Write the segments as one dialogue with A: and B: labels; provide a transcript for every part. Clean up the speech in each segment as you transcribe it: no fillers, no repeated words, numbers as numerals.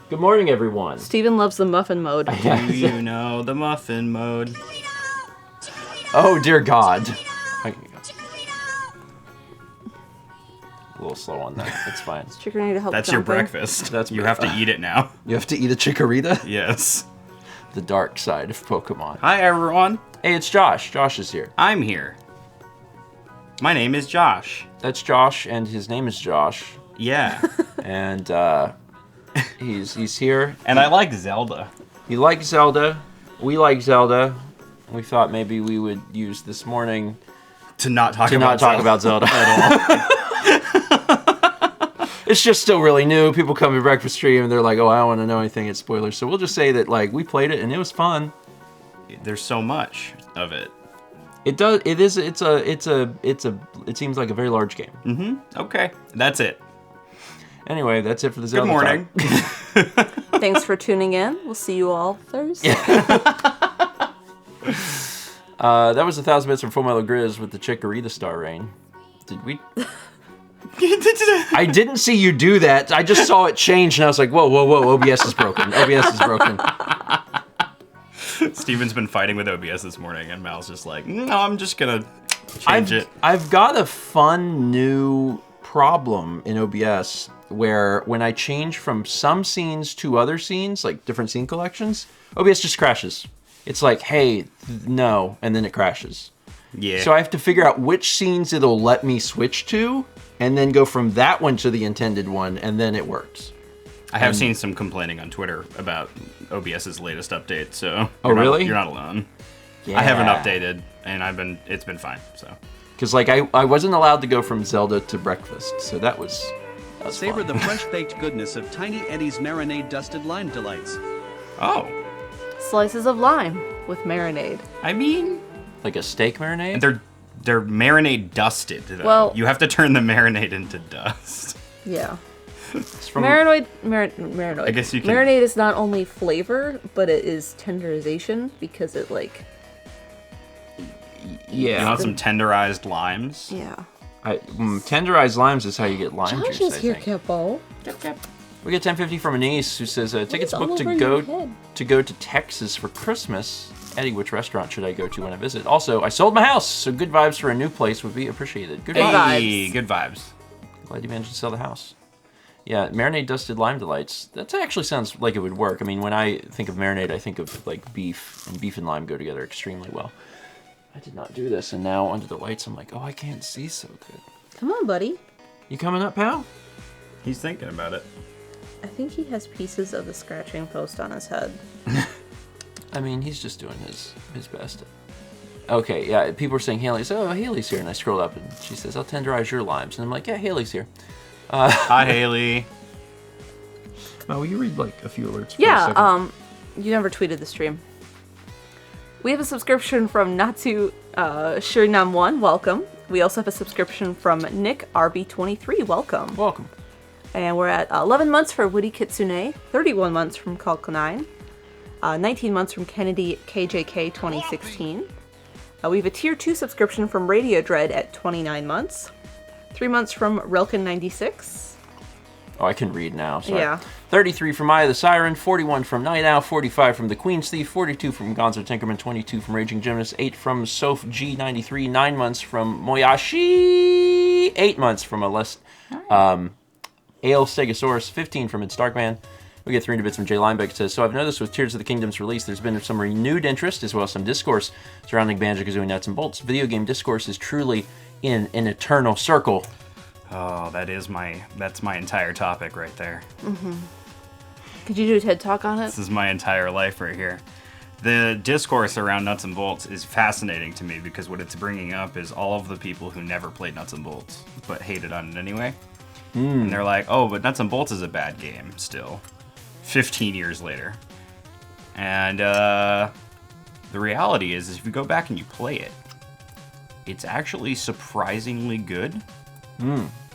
A: Good morning, everyone.
B: Steven loves the muffin mode.
C: Do you know the muffin mode?
A: Oh, dear God. A little slow on that. It's fine.
B: Chicken to help
C: That's your
B: jumping.
C: breakfast. You have to eat it now.
A: You have to eat a chikorita?
C: Yes.
A: The dark side of Pokemon.
C: Hi, everyone.
A: Hey, it's Josh. Josh is here.
C: I'm here. My name is Josh.
A: That's Josh, and his name is Josh.
C: Yeah.
A: And he's here.
C: And I like Zelda.
A: He likes Zelda. We like Zelda. We thought maybe we would use this morning
C: To not talk
A: about Zelda at all. It's just still really new. People come to breakfast stream and they're like, "Oh, I don't want to know anything. It's spoilers." So we'll just say that like we played it and it was fun.
C: There's so much of it.
A: It does. It is. It seems like a very large game.
C: Mm-hmm. Okay. That's it.
A: Anyway, that's it for the Zelda.
C: Good morning.
B: Thanks for tuning in. We'll see you all Thursday.
A: That was 1,000 bits from Full Metal Grizz with the Chikorita Star Rain. Did we? I didn't see you do that. I just saw it change, and I was like, "Whoa, whoa, whoa! OBS is broken. OBS is broken."
C: Steven's been fighting with OBS this morning, and Mal's just like, "No, I'm just gonna change it."
A: I've got a fun new problem in OBS where when I change from some scenes to other scenes, like different scene collections, OBS just crashes. It's like, "Hey, no," and then it crashes.
C: Yeah.
A: So I have to figure out which scenes it'll let me switch to, and then go from that one to the intended one, and then it works.
C: I have seen some complaining on Twitter about OBS's latest update, so
A: really?
C: You're not alone.
A: Yeah.
C: I haven't updated, and it's been fine. So
A: because like I wasn't allowed to go from Zelda to breakfast, so that was
D: Savor
A: fun.
D: the fresh-baked goodness of Tiny Eddie's Marinade Dusted Lime Delights.
C: oh,
B: Slices of lime with marinade.
C: I mean,
A: like a steak marinade.
C: they're marinade dusted though.
B: Well-
C: You have to turn the marinade into dust.
B: Yeah.
A: It's from
B: Marinade.
C: I guess you can-
B: Marinade is not only flavor, but it is tenderization because it like.
C: You
A: yeah.
C: want some tenderized limes?
B: Yeah.
A: Tenderized limes is how you get lime
B: Josh
A: juice.
B: is
A: I
B: here,
A: think.
B: Kippo.
A: We get 1050 from Anise who says tickets
B: all
A: booked
B: over
A: to
B: your head?
A: go to Texas for Christmas. Eddie, which restaurant should I go to when I visit? Also, I sold my house, so good vibes for a new place would be appreciated. Good vibes.
C: Hey, good vibes.
A: Glad you managed to sell the house. Yeah, marinade dusted lime delights. That actually sounds like it would work. I mean, when I think of marinade, I think of like beef, and beef and lime go together extremely well. I did not do this, and now under the lights, I'm like, oh, I can't see so good.
B: Come on, buddy.
A: You coming up, pal?
C: He's thinking about it.
B: I think he has pieces of the scratching post on his head.
A: I mean, he's just doing his best. Okay, yeah, people are saying Haley. So, oh, Haley's here, and I scroll up, and she says, I'll tenderize your limes. And I'm like, yeah, Haley's here.
C: Hi, Haley.
A: Will you read, like, a few alerts for a
B: Yeah,
A: second?
B: you never tweeted the stream. We have a subscription from Natsu Shurinam1, welcome. We also have a subscription from Nick RB23, welcome.
A: Welcome.
B: And we're at 11 months for Woody Kitsune, 31 months from Kalk9, 19 months from Kennedy KJK 2016. We have a tier 2 subscription from Radio Dread at 29 months, 3 months from Relkin96.
A: Oh, I can read now. Sorry.
B: Yeah.
A: 33 from Eye of the Siren, 41 from Night Owl, 45 from The Queen's Thief, 42 from Gonzo Tinkerman, 22 from Raging Gymnast, 8 from Soph G93, 9 months from Moyashi, 8 months from Ale Stegosaurus, 15 from It's Darkman. We get 300 bits from Jay Linebeck. It says, so I've noticed with Tears of the Kingdom's release, there's been some renewed interest as well as some discourse surrounding Banjo-Kazooie Nuts and Bolts. Video game discourse is truly in an eternal circle.
C: Oh, that's my entire topic right there.
B: Mm-hmm. Could you do a TED Talk on it?
C: This is my entire life right here. The discourse around Nuts and Bolts is fascinating to me because what it's bringing up is all of the people who never played Nuts and Bolts but hated on it anyway. And they're like, oh, but Nuts and Bolts is a bad game still, 15 years later. And the reality is if you go back and you play it, it's actually surprisingly good.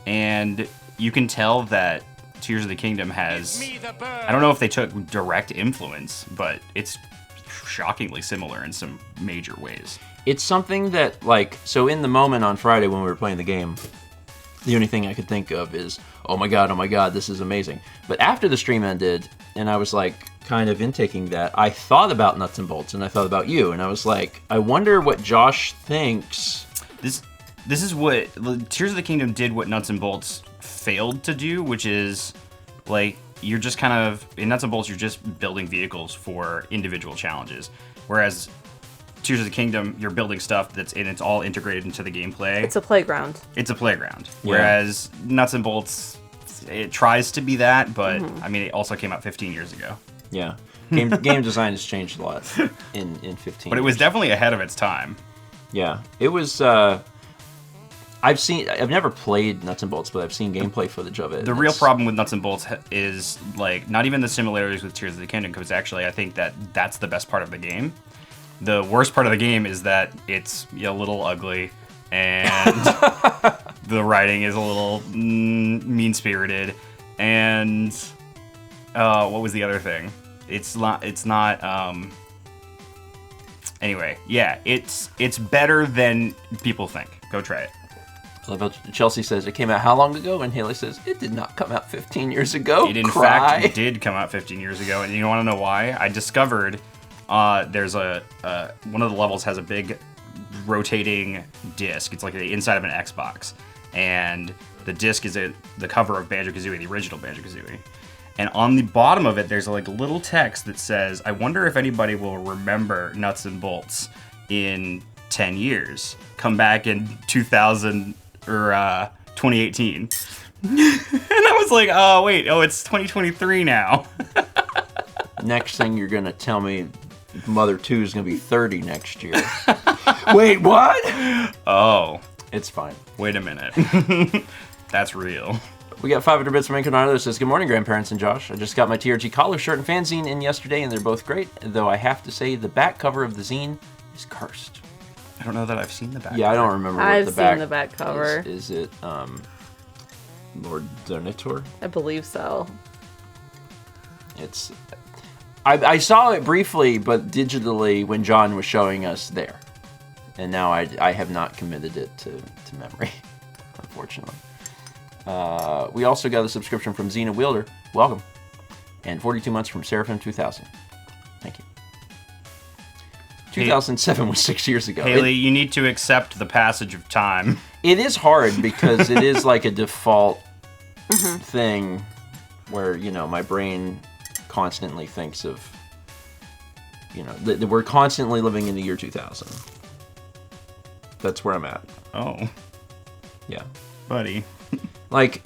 C: And you can tell that Tears of the Kingdom has, I don't know if they took direct influence, but it's shockingly similar in some major ways.
A: It's something that, like, so in the moment on Friday when we were playing the game, the only thing I could think of is, oh my god, this is amazing. But after the stream ended, and I was like kind of intaking that, I thought about Nuts and Bolts, and I thought about you, and I was like, I wonder what Josh thinks.
C: This is what Tears of the Kingdom did what Nuts and Bolts failed to do, which is like you're just kind of in Nuts and Bolts you're just building vehicles for individual challenges, whereas Tears of the Kingdom you're building stuff it's all integrated into the gameplay.
B: It's a playground.
C: It's a playground.
A: Yeah.
C: Whereas Nuts and Bolts, it tries to be that, but I mean it also came out 15 years ago.
A: Yeah. Game design has changed a lot in 15
C: But it was definitely ahead of its time.
A: Yeah. It was I've never played Nuts and Bolts, but I've seen gameplay footage of it.
C: The real problem with Nuts and Bolts is like not even the similarities with Tears of the Kingdom, because actually I think that's the best part of the game. The worst part of the game is that it's a little ugly and the writing is a little mean-spirited, and what was the other thing? It's not anyway, yeah, it's better than people think. Go try it.
A: I love how Chelsea says it came out how long ago, and Haley says it did not come out 15 years ago.
C: It in fact did come out 15 years ago, and you want to know why? I discovered there's one of the levels has a big rotating disc. It's like the inside of an Xbox, and the disc is the cover of Banjo-Kazooie, the original Banjo-Kazooie. And on the bottom of it, there's like a little text that says, "I wonder if anybody will remember Nuts and Bolts in 10 years. Come back in 2000 or 2018." And I was like, it's 2023 now.
A: Next thing you're gonna tell me, Mother 2 is gonna be 30 next year. Wait, what?
C: Oh,
A: It's fine.
C: wait a minute. That's real.
A: We got 500 bits from Incarnado that says, good morning, grandparents and Josh. I just got my TRG collar, shirt, and fanzine in yesterday, and they're both great, though I have to say the back cover of the zine is cursed.
C: I don't know that I've seen the back.
A: Yeah, I don't remember what
B: I've
A: the
B: seen
A: back
B: the back cover.
A: Is it Lord Donator?
B: I believe so.
A: It's I saw it briefly, but digitally when John was showing us there. And now I have not committed it to memory, unfortunately. We also got a subscription from Xena Wielder. Welcome. And 42 months from Seraphim 2000. Thank you. 2007 was 6 years ago.
C: Haley, you need to accept the passage of time.
A: It is hard because it is like a default thing where, my brain constantly thinks of, that we're constantly living in the year 2000. That's where I'm at.
C: Oh,
A: Yeah.
C: buddy.
A: Like,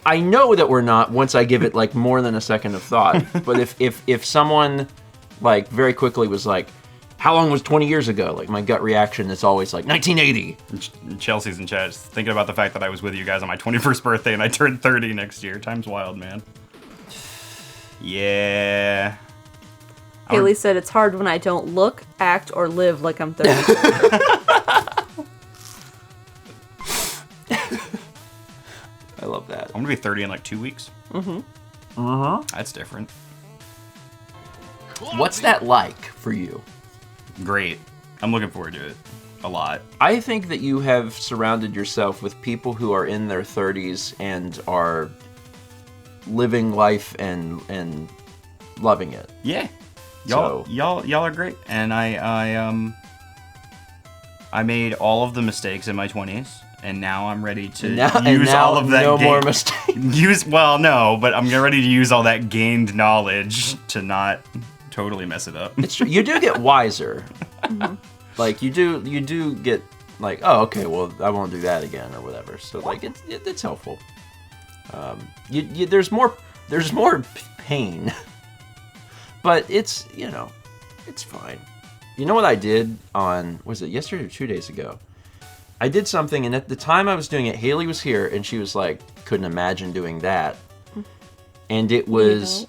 A: I know that we're not once I give it, like, more than a second of thought. But if someone, like, very quickly was like, how long was 20 years ago? Like, my gut reaction is always like, 1980.
C: Chelsea's in chat thinking about the fact that I was with you guys on my 21st birthday and I turned 30 next year. Time's wild, man. Yeah.
B: Haley said it's hard when I don't look, act, or live like I'm 30.
A: I love that.
C: I'm gonna be 30 in like 2 weeks. That's different.
A: What's that like for you?
C: Great. I'm looking forward to it a lot.
A: I think that you have surrounded yourself with people who are in their 30s and are living life and loving it.
C: Yeah. Y'all are great. And I made all of the mistakes in my 20s, and now I'm ready to use all of that.
A: No more mistakes.
C: No, but I'm ready to use all that gained knowledge to not totally mess it up.
A: It's true. You do get wiser. Like you do get like, oh, okay, well, I won't do that again or whatever. So like it's helpful. There's more pain, but it's it's fine. You know what I did was it yesterday or 2 days ago? I did something, and at the time I was doing it, Haley was here, and she was like, couldn't imagine doing that. And it was...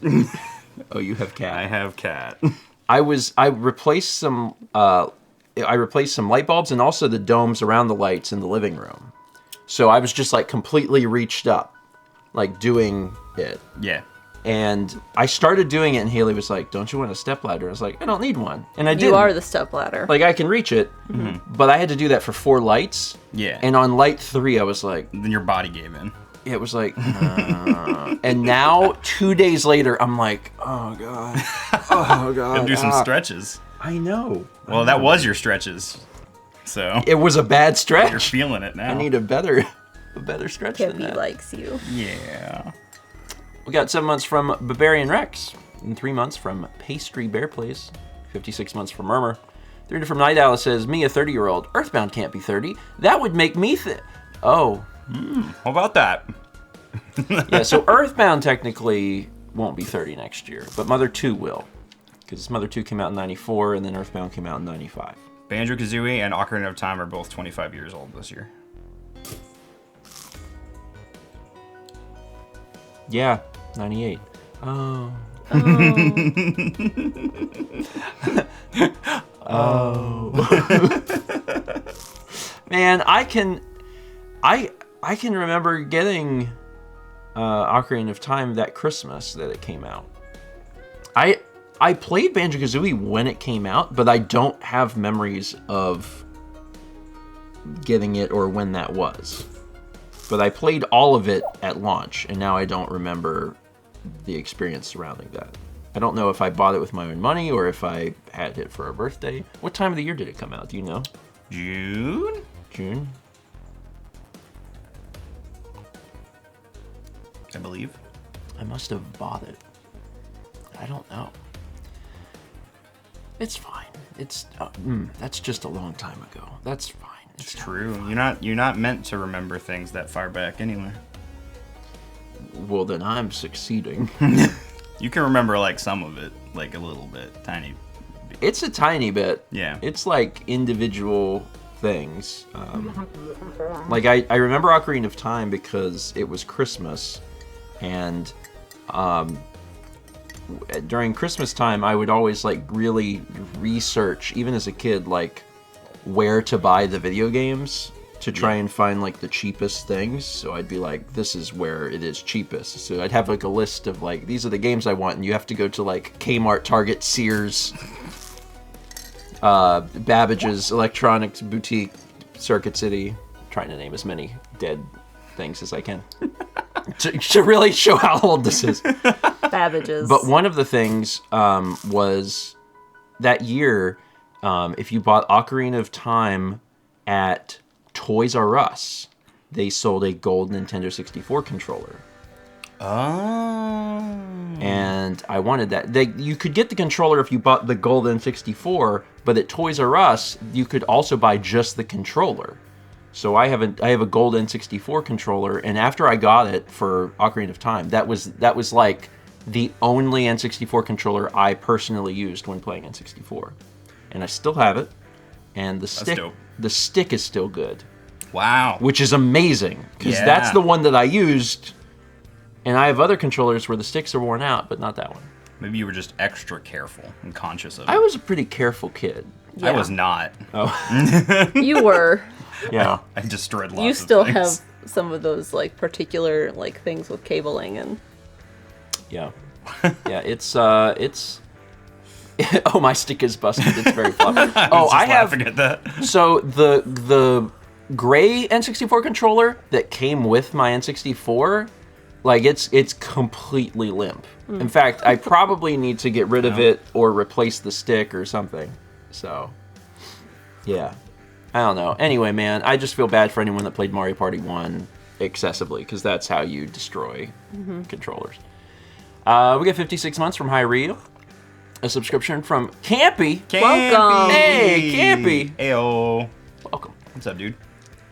A: Oh, you have cat.
C: I have cat.
A: I replaced some light bulbs and also the domes around the lights in the living room. So I was just like completely reached up, like doing it.
C: Yeah.
A: And I started doing it, and Haley was like, "Don't you want a stepladder?" I was like, "I don't need one," and I did.
B: You are the stepladder.
A: Like, I can reach it, but I had to do that for 4 lights.
C: Yeah.
A: And on light 3, I was like,
C: Then your body gave in.
A: it was like, and now 2 days later, I'm like, oh god,
C: And do some stretches.
A: I know.
C: Well, that was your stretches. So
A: It was a bad
C: you're
A: stretch.
C: feeling it now.
A: I need a better stretch than
B: Kippy
A: that.
B: likes you.
C: Yeah.
A: We got 7 months from Bavarian Rex, and 3 months from Pastry Bear Place, 56 months from Murmur. 30 from Night Owl says, me, a 30-year-old. Earthbound can't be 30. That would make me Oh.
C: How about that?
A: Yeah, so Earthbound technically won't be 30 next year, but Mother 2 will. Because Mother 2 came out in 94, and then Earthbound came out in 95.
C: Banjo-Kazooie and Ocarina of Time are both 25 years old this year.
A: Yeah, 98. Oh. Man, I can remember getting Ocarina of Time that Christmas that it came out. I played Banjo-Kazooie when it came out, but I don't have memories of getting it or when that was. But I played all of it at launch, and now I don't remember the experience surrounding that. I don't know if I bought it with my own money or if I had it for a birthday. What time of the year did it come out? Do you know?
C: June?
A: June?
C: I believe.
A: I must have bought it. I don't know. It's fine. It's that's just a long time ago. That's fine.
C: It's true. You're not meant to remember things that far back anyway.
A: Well, then I'm succeeding.
C: You can remember like some of it, like a little bit, tiny.
A: It's a tiny bit.
C: Yeah.
A: It's like individual things. Like I remember Ocarina of Time because it was Christmas, and during Christmas time I would always like really research, even as a kid, like where to buy the video games to try and find like the cheapest things. So I'd be like, this is where it is cheapest. So I'd have like a list of like, these are the games I want, and you have to go to like Kmart, Target, Sears, Babbage's Electronics Boutique, Circuit City. I'm trying to name as many dead things as I can to really show how old this is.
B: Babbage's.
A: But one of the things was that year, if you bought Ocarina of Time at Toys R Us, they sold a gold Nintendo 64 controller.
C: Oh.
A: And I wanted that. You could get the controller if you bought the gold N64, but at Toys R Us, you could also buy just the controller. So I have a gold N64 controller, and after I got it for Ocarina of Time, that was like the only N64 controller I personally used when playing N64. And I still have it, and the stick is still good.
C: Wow.
A: Which is amazing, because that's the one that I used, and I have other controllers where the sticks are worn out, but not that one.
C: Maybe you were just extra careful and conscious of it.
A: I was a pretty careful kid.
C: I was not.
A: Oh.
B: You were.
A: Yeah.
C: I destroyed lots of things.
B: You still have some of those like particular like things with cabling and.
A: Yeah. Yeah, it's oh, my stick is busted. It's very floppy. I have
C: at that.
A: So the gray N64 controller that came with my N64, like it's completely limp. In fact, I probably need to get rid of it or replace the stick or something. So, yeah. I don't know. Anyway, man, I just feel bad for anyone that played Mario Party 1 excessively, because that's how you destroy controllers. We get 56 months from Hyrule. A subscription from Campy.
B: Welcome.
A: Hey, Campy.
C: Ayo.
A: Welcome.
C: What's up, dude?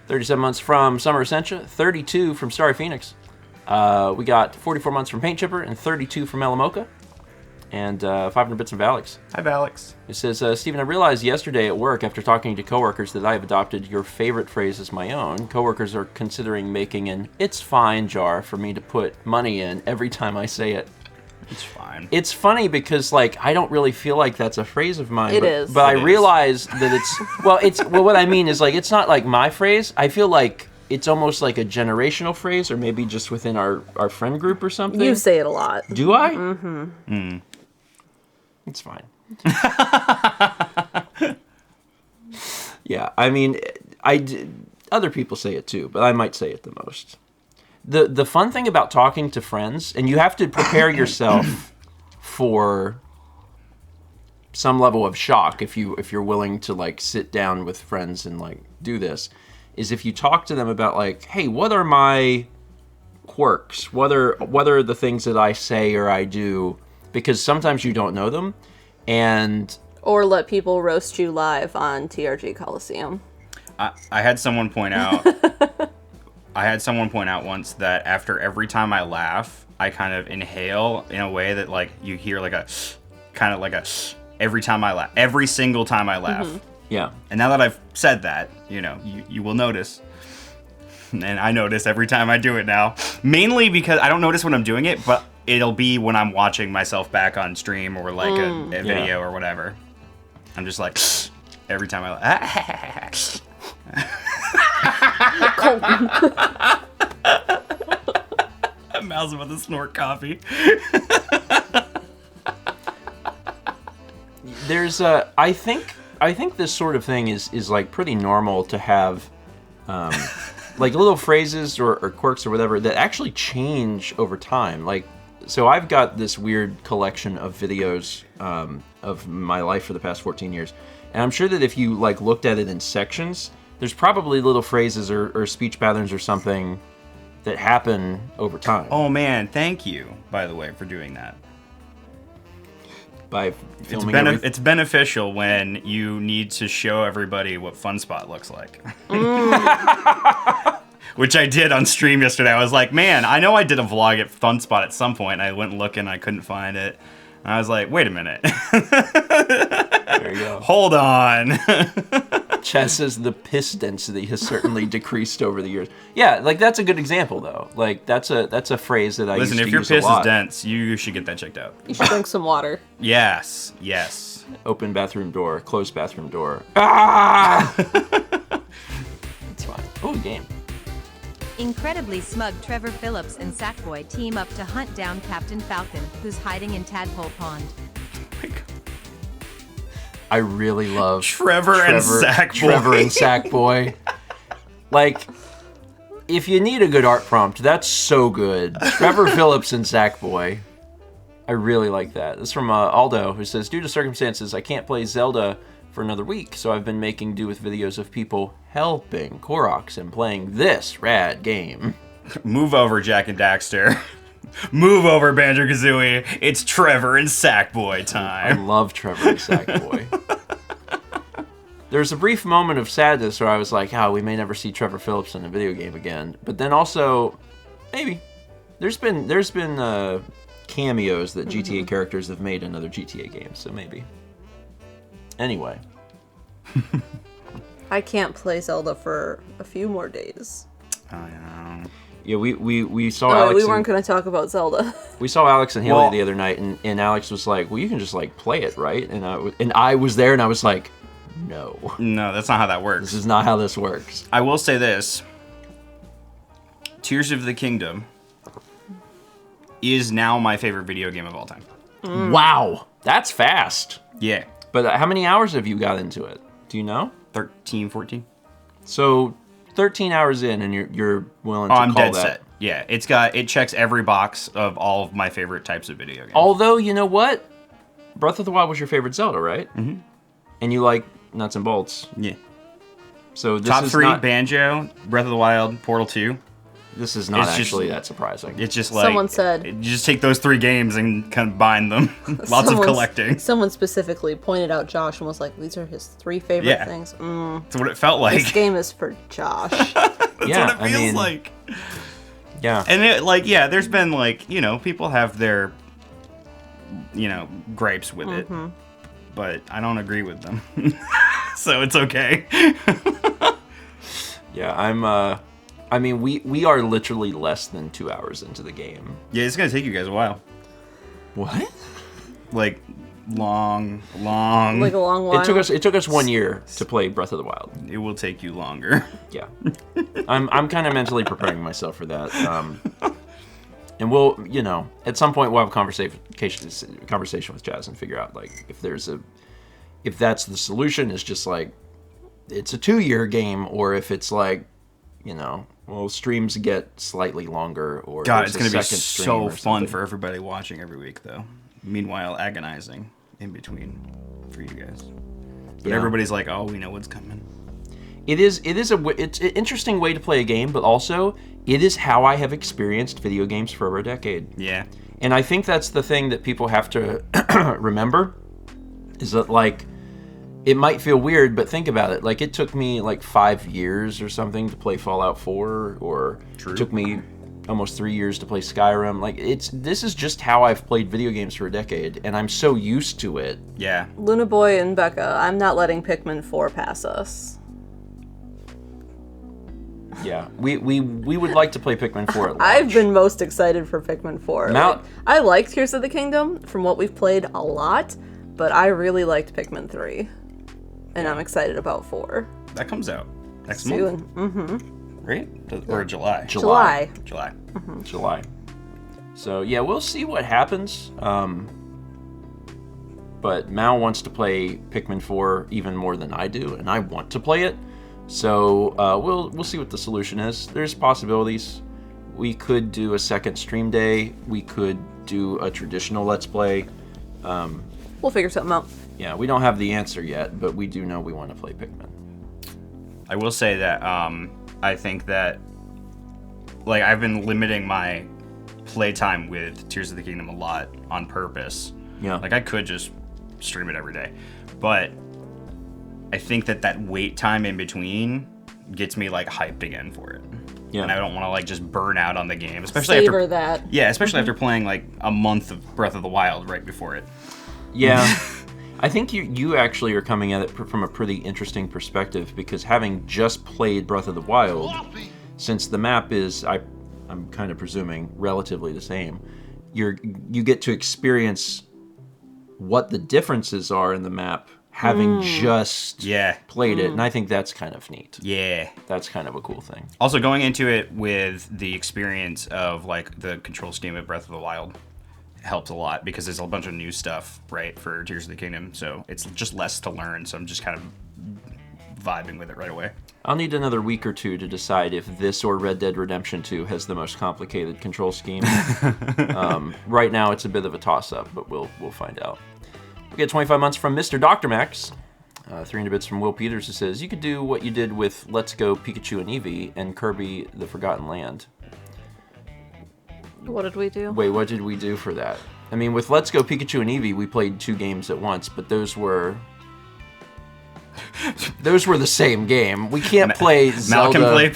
A: 37 months from Summer Essentia. 32 from Starry Phoenix. We got 44 months from Paint Chipper and 32 from Elamoka. And 500 bits from Alex.
C: Hi, Alex.
A: It says, Stephen, I realized yesterday at work after talking to coworkers that I have adopted your favorite phrase as my own. Coworkers are considering making an "it's fine" jar for me to put money in every time I say it.
C: It's fine.
A: It's funny because, like, I don't really feel like that's a phrase of mine.
B: It is.
A: But I realize that it's... Well, what I mean is, like, it's not like my phrase. I feel like it's almost like a generational phrase, or maybe just within our friend group or something.
B: You say it a lot.
A: Do I? Mm-hmm. It's fine. Yeah, I mean, other people say it too, but I might say it the most. The fun thing about talking to friends, and you have to prepare yourself for some level of shock if you're willing to like sit down with friends and like do this, is if you talk to them about like, hey, what are my quirks? What are the things that I say or I do? Because sometimes you don't know them,
B: or let people roast you live on TRG Coliseum.
C: I had someone point out. I had someone point out once that after every time I laugh, I kind of inhale in a way that like you hear like a kind of like a every time I laugh, every single time I laugh.
B: Mm-hmm.
A: Yeah.
C: And now that I've said that, you will notice. And I notice every time I do it now. Mainly because I don't notice when I'm doing it, but it'll be when I'm watching myself back on stream or like a video or whatever. I'm just like, every time I laugh. Mal's about to snort coffee.
A: There's I think this sort of thing is like pretty normal to have like little phrases or quirks or whatever that actually change over time. Like, so I've got this weird collection of videos of my life for the past 14 years, and I'm sure that if you like looked at it in sections, there's probably little phrases or speech patterns or something that happen over time.
C: Oh man, thank you, by the way, for doing that.
A: By filming
C: it's beneficial when you need to show everybody what FunSpot looks like. Which I did on stream yesterday. I was like, man, I know I did a vlog at FunSpot at some point, and I went looking, I couldn't find it. And I was like, wait a minute.
A: There you go.
C: Hold on.
A: Chess says the piss density has certainly decreased over the years. Yeah, like that's a good example though. Like that's a phrase that I
C: Listen,
A: used to use
C: if your
A: a
C: piss
A: lot.
C: is dense, you should get that checked out.
B: You should drink some water.
C: Yes.
A: Open bathroom door, close bathroom door. Ah! It's fine. Oh, game.
E: Incredibly smug Trevor Phillips and Sackboy team up to hunt down Captain Falcon, who's hiding in Tadpole Pond.
A: I really love
C: Trevor and Sackboy.
A: Trevor and Sackboy. Like, if you need a good art prompt, that's so good. Trevor Phillips and Sackboy. I really like that. This is from Aldo, who says, due to circumstances, I can't play Zelda for another week, so I've been making do with videos of people helping Koroks and playing this rad game.
C: Move over, Jack and Daxter. Move over, Banjo-Kazooie. It's Trevor and Sackboy
A: I
C: time.
A: love Trevor and Sackboy. There's a brief moment of sadness where I was like, we may never see Trevor Phillips in a video game again. But then also, maybe. There's been cameos that GTA characters have made in other GTA games, so maybe. Anyway.
B: I can't play Zelda for a few more days.
C: Oh, yeah.
A: Yeah, we saw
B: Oh,
A: Alex.
B: we weren't going to talk about Zelda.
A: We saw Alex and Haley
C: Well-
A: the other night, and Alex was like, "Well, you can just like play it, right?" And I was there, and I was like, "No,
C: No, that's not how that
A: this
C: works.
A: is not how this works."
C: I will say this. Tears of the Kingdom is now my favorite video game of all time.
A: Wow, that's fast.
C: Yeah.
A: But how many hours have you got into it? Do you know?
C: 13, 14.
A: So 13 hours in, and you're willing to
C: Oh,
A: call
C: I'm dead
A: that.
C: set. Yeah, it checks every box of all of my favorite types of video games.
A: Although, you know what? Breath of the Wild was your favorite Zelda, right? Mm-hmm. And you like nuts and bolts.
C: Yeah.
A: So this
C: Top
A: is
C: 3,
A: not,
C: Banjo, Breath of the Wild, Portal 2.
A: this is not
C: It's just-
A: actually that surprising.
C: It's just like...
B: Someone said-
C: You just take those 3 games and combine them. Lots of collecting.
B: Someone specifically pointed out Josh and was like, these are his 3 favorite
C: Yeah.
B: things.
C: That's what it felt
B: This
C: like.
B: game is for Josh.
C: That's
A: Yeah,
C: what it feels
A: I mean-
C: like.
A: Yeah.
C: And it, like, yeah, there's been like, people have their, gripes with it, but I don't agree with them, so it's okay.
A: Yeah, I mean, we are literally less than 2 hours into the game.
C: Yeah, it's gonna take you guys a while.
A: What?
C: Like, long.
B: Like a long while.
A: It took us 1 year to play Breath of the Wild.
C: It will take you longer.
A: Yeah, I'm kind of mentally preparing myself for that. And we'll, at some point we'll have a conversation with Jazz and figure out like if that's the solution, is just like it's a 2-year game, or if it's like, streams get slightly longer, or
C: God,
A: there's
C: it's gonna
A: a
C: be
A: second stream
C: so
A: or
C: fun
A: something.
C: for everybody watching every week, though. Meanwhile, agonizing in between for you guys. But
A: Yeah.
C: everybody's like, "Oh, we know what's coming."
A: It's an interesting way to play a game, but also it is how I have experienced video games for over a decade.
C: Yeah.
A: And I think that's the thing that people have to remember, is that like, it might feel weird, but think about it. Like, it took me like 5 years or something to play Fallout 4, or
C: True.
A: It took me almost 3 years to play Skyrim. Like, this is just how I've played video games for a decade, and I'm so used to it.
C: Yeah.
B: Luna Boy and Becca, I'm not letting Pikmin 4 pass us.
A: Yeah, we would like to play Pikmin 4 at launch.
B: I've been most excited for Pikmin 4.
A: Mount-
B: I liked Tears of the Kingdom from what we've played a lot, but I really liked Pikmin 3. And I'm excited about 4.
C: That comes out next
B: Soon.
C: month, right? Or July.
B: July.
C: July.
A: So yeah, we'll see what happens. But Mal wants to play Pikmin 4 even more than I do, and I want to play it. So we'll see what the solution is. There's possibilities. We could do a second stream day. We could do a traditional Let's Play.
B: We'll figure something out.
A: Yeah, we don't have the answer yet, but we do know we want to play Pikmin.
C: I will say that I think that, like, I've been limiting my playtime with Tears of the Kingdom a lot on purpose.
A: Yeah.
C: Like, I could just stream it every day, but I think that wait time in between gets me like hyped again for it.
A: Yeah.
C: And I don't want to like just burn out on the game, especially
B: Savor
C: after
B: that.
C: Yeah, especially after playing like a month of Breath of the Wild right before it.
A: Yeah. I think you actually are coming at it from a pretty interesting perspective, because having just played Breath of the Wild, since the map is, I'm kind of presuming, relatively the same, you get to experience what the differences are in the map having just played it, and I think that's kind of neat.
C: Yeah.
A: That's kind of a cool thing.
C: Also, going into it with the experience of like the control scheme of Breath of the Wild helps a lot, because there's a bunch of new stuff, right, for Tears of the Kingdom, so it's just less to learn, so I'm just kind of vibing with it right away.
A: I'll need another week or two to decide if this or Red Dead Redemption 2 has the most complicated control scheme. Right now, it's a bit of a toss-up, but we'll find out. We get 25 months from Mr. Dr. Max. 300 bits from Will Peters, who says, you could do what you did with Let's Go Pikachu and Eevee and Kirby the Forgotten Land.
B: What did we do?
A: Wait, what did we do for that? I mean, with Let's Go Pikachu and Eevee, we played 2 games at once, but those were the same game. We can't play Zelda.
C: Malcolm play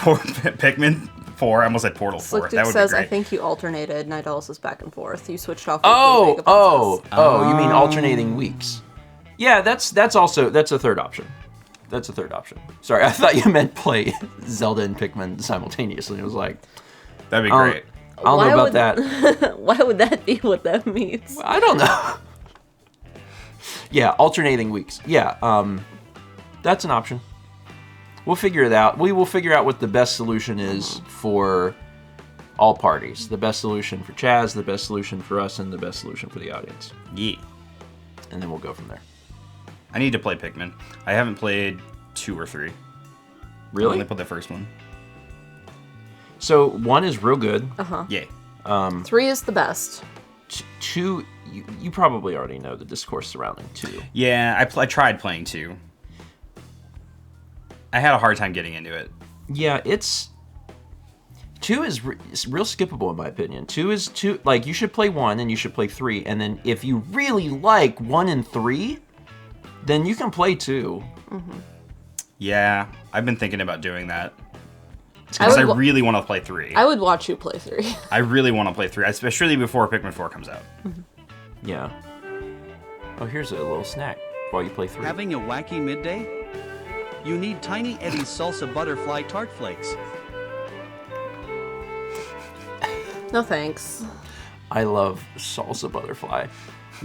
C: Pikmin 4. I almost said Portal 4.
B: Slick
C: That
B: Dick
C: would
B: says,
C: be
B: I
C: great.
B: think you alternated Nidalis' back and forth. You switched off.
A: Oh, you mean alternating weeks? Yeah, that's a third option. That's a third option. Sorry, I thought you meant play Zelda and Pikmin simultaneously. It was like,
C: That'd be great.
A: I don't know about that.
B: Why would that be what that means?
A: I don't know. Yeah, alternating weeks. Yeah, that's an option. We'll figure it out. We will figure out what the best solution is for all parties. The best solution for Chaz, the best solution for us, and the best solution for the audience.
C: Yeah.
A: And then we'll go from there.
C: I need to play Pikmin. I haven't played 2 or 3. I
A: Really?
C: only played the first one.
A: So 1 is real good.
C: Yeah.
B: 3 is the best.
A: 2, you probably already know the discourse surrounding 2.
C: Yeah, I tried playing 2. I had a hard time getting into it.
A: Yeah, 2 is it's real skippable in my opinion. 2 is like, you should play 1 and you should play 3, and then if you really like 1 and 3, then you can play 2.
C: Yeah, I've been thinking about doing that. Because I really want to play 3.
B: I would watch you play 3.
C: I really want to play 3, especially before Pikmin 4 comes out.
A: Yeah. Oh, here's a little snack while you play 3.
D: Having a wacky midday? You need Tiny Eddie's Salsa Butterfly Tart Flakes.
B: No thanks.
A: I love salsa butterfly.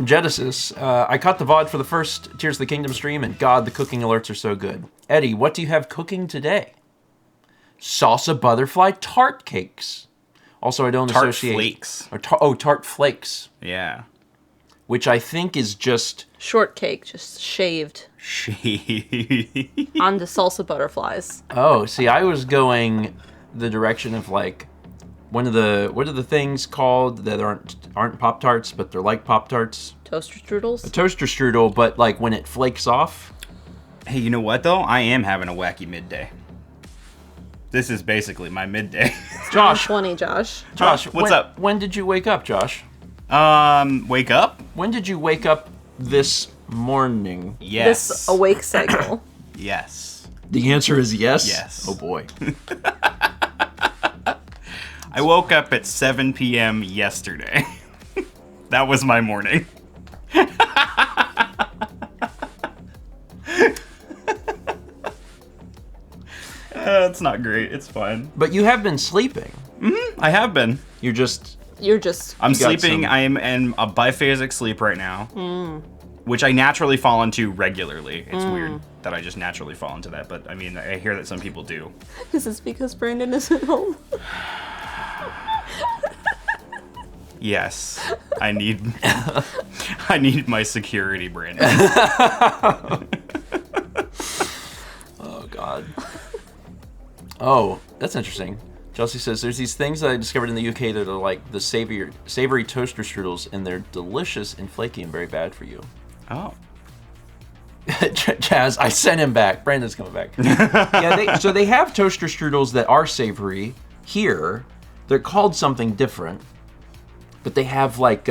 A: Genesis, I caught the VOD for the first Tears of the Kingdom stream, and God, the cooking alerts are so good. Eddie, what do you have cooking today? Salsa butterfly tart cakes. Also, I don't associate...
C: Flakes.
A: Tart flakes.
C: Yeah.
A: Which I think is just...
B: Shortcake, just shaved onto salsa butterflies.
A: Oh, see, I was going the direction of like... what are the things called that aren't Pop-Tarts, but they're like Pop-Tarts?
B: Toaster strudels?
A: A toaster strudel, but like when it flakes off.
C: Hey, you know what though? I am having a wacky midday. This is basically my midday.
A: Josh,
B: 20, Josh.
C: What's up?
A: When did you wake up, Josh?
C: Wake up?
A: When did you wake up this morning?
C: Yes.
B: This awake cycle.
C: Yes.
A: The answer is yes?
C: Yes.
A: Oh boy.
C: I woke up at 7 p.m. yesterday. That was my morning. It's not great. It's fine.
A: But you have been sleeping.
C: I have been.
A: You're just...
C: I'm
A: You got
C: sleeping.
A: some-
C: I am in a biphasic sleep right now, which I naturally fall into regularly. It's weird that I just naturally fall into that, but I mean, I hear that some people do.
B: Is this because Brandon isn't home?
C: Yes, I need my security, Brandon.
A: Oh, God. Oh, that's interesting. Chelsea says, there's these things that I discovered in the UK that are like the savory toaster strudels, and they're delicious and flaky and very bad for you.
C: Oh.
A: Chaz, I sent him back. Brandon's coming back. Yeah, so they have toaster strudels that are savory here. They're called something different, but they have like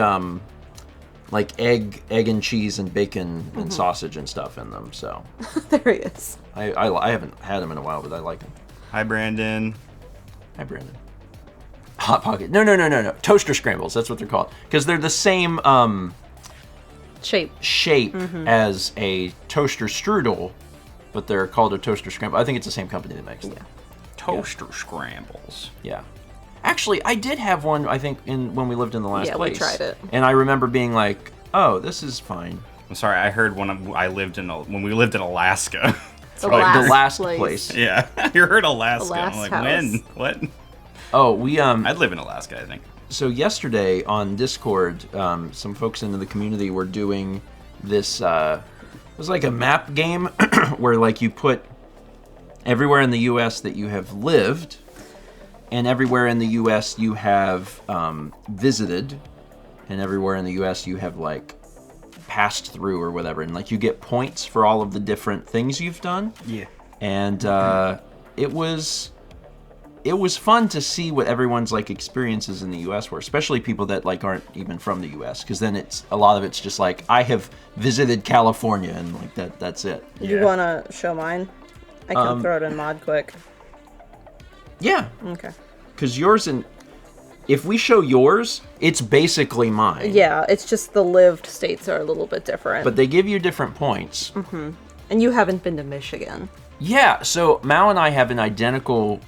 A: egg and cheese and bacon and sausage and stuff in them. So
B: There he is.
A: I haven't had them in a while, but I like them.
C: Hi, Brandon.
A: Hi, Brandon. Hot Pocket. No. Toaster scrambles. That's what they're called. Because they're the same shape as a toaster strudel, but they're called a toaster scramble. I think it's the same company that makes them.
C: Toaster scrambles.
A: Yeah. Actually, I did have one, I think, when we lived in the last place.
B: Yeah, we tried it.
A: And I remember being like, oh, this is fine.
C: I'm sorry, I heard when we lived in Alaska.
B: The
A: The last
B: place.
A: place.
C: Yeah, you heard Alaska.
B: The last
C: I'm like,
B: house.
C: when? What?
A: Oh, we
C: I'd live in Alaska, I think.
A: So yesterday on Discord, some folks into the community were doing this. It was like a map game where like you put everywhere in the U.S. that you have lived, and everywhere in the U.S. you have visited, and everywhere in the U.S. you have like passed through or whatever, and like you get points for all of the different things you've done.
C: Yeah.
A: And it was fun to see what everyone's like experiences in the U.S. were, especially people that like aren't even from the U.S. Because then a lot of it's just like I have visited California and like that's it.
B: You
C: Yeah.
B: want to show mine? I can throw it in mod quick.
A: Yeah,
B: Okay.
A: because yours and if we show yours, it's basically mine.
B: Yeah, it's just the lived states are a little bit different.
A: But they give you different points.
B: And you haven't been to Michigan.
A: Yeah, so Mao and I have an identical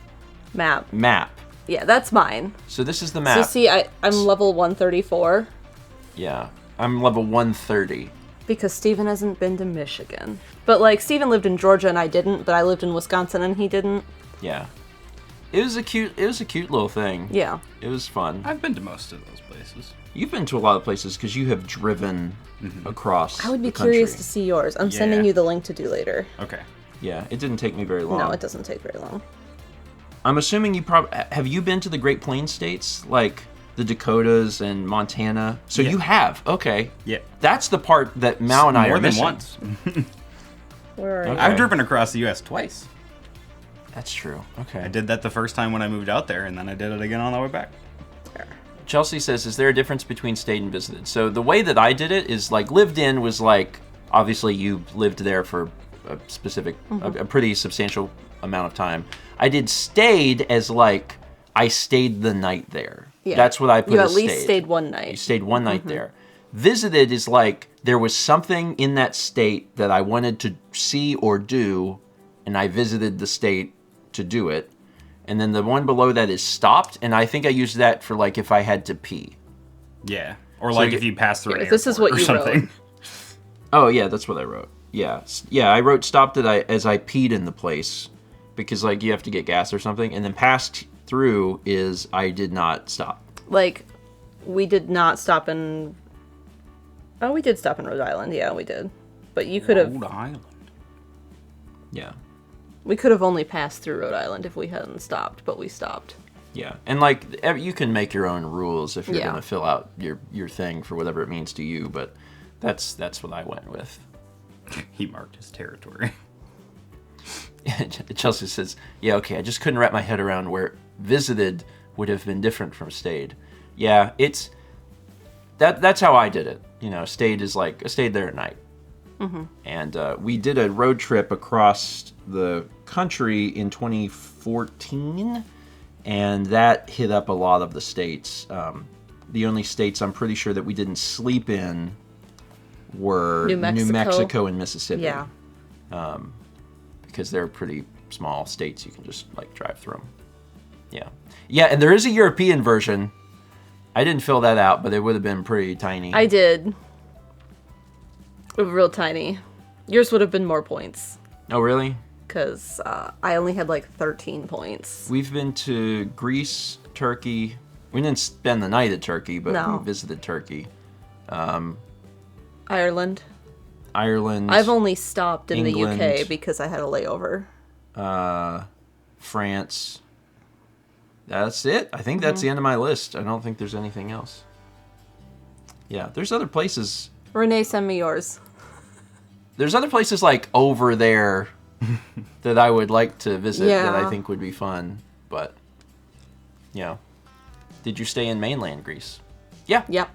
B: Map.
A: map.
B: Yeah, that's mine.
A: So this is the
B: So
A: map.
B: see, I'm level 134
A: Yeah, I'm level 130.
B: because Steven hasn't been to Michigan. But like, Steven lived in Georgia and I didn't, but I lived in Wisconsin and he didn't.
A: Yeah. It was a cute little thing.
B: Yeah.
A: It was fun.
C: I've been to most of those places.
A: You've been to a lot of places because you have driven across
B: I would be
A: the country.
B: curious to see yours. I'm sending
C: Yeah.
B: you the link to do later.
C: Okay.
A: Yeah, it didn't take me very long.
B: No, it doesn't take very long.
A: I'm assuming you have you been to the Great Plains states, like the Dakotas and Montana? So
C: Yeah.
A: you have. Okay.
C: Yeah.
A: That's the part that Mao and I
C: More
A: are
C: than
A: missing.
C: once.
B: Where are you?
A: Okay.
C: I've driven across the U.S. twice.
A: That's true. Okay.
C: I did that the first time when I moved out there, and then I did it again on the way back.
A: Chelsea says, is there a difference between stayed and visited? So the way that I did it is like lived in was like, obviously you lived there for a specific, a pretty substantial amount of time. I did stayed as like, I stayed the night there.
B: Yeah.
A: That's what I put
B: You
A: as
B: at least stayed one night.
A: You stayed one night there. Visited is like, there was something in that state that I wanted to see or do, and I visited the state to do it. And then the one below that is stopped, and I think I used that for like if I had to pee.
C: Yeah. Or
A: So
C: like
A: you-
C: if you pass through an
B: If this is
C: airport
B: what
C: or
B: you
C: something.
B: wrote.
A: Oh yeah, that's what I wrote. Yeah, I wrote stopped as I peed in the place, because like you have to get gas or something, and then passed through is I did not stop.
B: Like, we did not stop in... Oh, we did stop in Rhode Island. Yeah, we did. But you could have...
C: Rhode Island.
A: Yeah,
B: We could have only passed through Rhode Island if we hadn't stopped, but we stopped.
A: yeah, and like you can make your own rules if you're
B: Yeah.
A: gonna fill out your thing for whatever it means to you, but that's what I went with.
C: He marked his territory.
A: Chelsea says, "Yeah, okay, I just couldn't wrap my head around where visited would have been different from stayed." Yeah, it's that's how I did it. You know, stayed is like I stayed there at night, and we did a road trip across the country in 2014, and that hit up a lot of the states. The only states I'm pretty sure that we didn't sleep in were
B: New Mexico.
A: and Mississippi.
B: Yeah.
A: Because they're pretty small states, you can just like drive through them. Yeah, and there is a European version. I didn't fill that out, but it would have been pretty tiny.
B: I did. Real tiny. Yours would have been more points.
A: Oh, really?
B: Because I only had like 13 points.
A: We've been to Greece, Turkey. We didn't spend the night at Turkey, but
B: No.
A: we visited Turkey.
B: Ireland.
A: Ireland.
B: I've only stopped in
A: England.
B: the UK because I had a layover.
A: France. That's it. I think that's the end of my list. I don't think there's anything else. Yeah, there's other places.
B: Renee, send me yours.
A: There's other places like over there that I would like to visit that I
B: Yeah.
A: think would be fun. But, yeah. Did you stay in mainland Greece? Yeah.
B: Yep.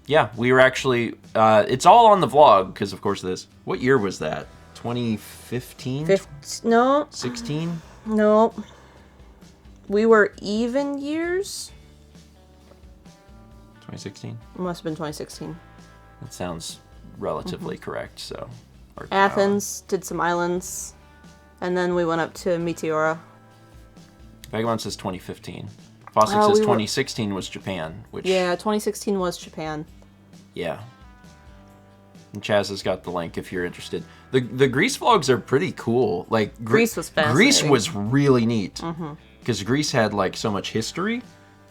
A: Yeah, we were actually... it's all on the vlog, because of course this. What year was that? 2015?
B: No.
A: 16?
B: No. We were even years.
A: 2016?
B: It must have been 2016.
A: That sounds relatively correct, so... or-
B: Athens, did some islands, and then we went up to Meteora.
A: Vagabond says 2015. Fossil
B: Oh,
A: says
B: we were-
A: 2016 was Japan, which...
B: Yeah, 2016 was Japan.
A: Yeah. And Chaz has got the link if you're interested. The Greece vlogs are pretty cool. Like
B: Greece was fascinating.
A: Greece was really neat because Greece had like so much history.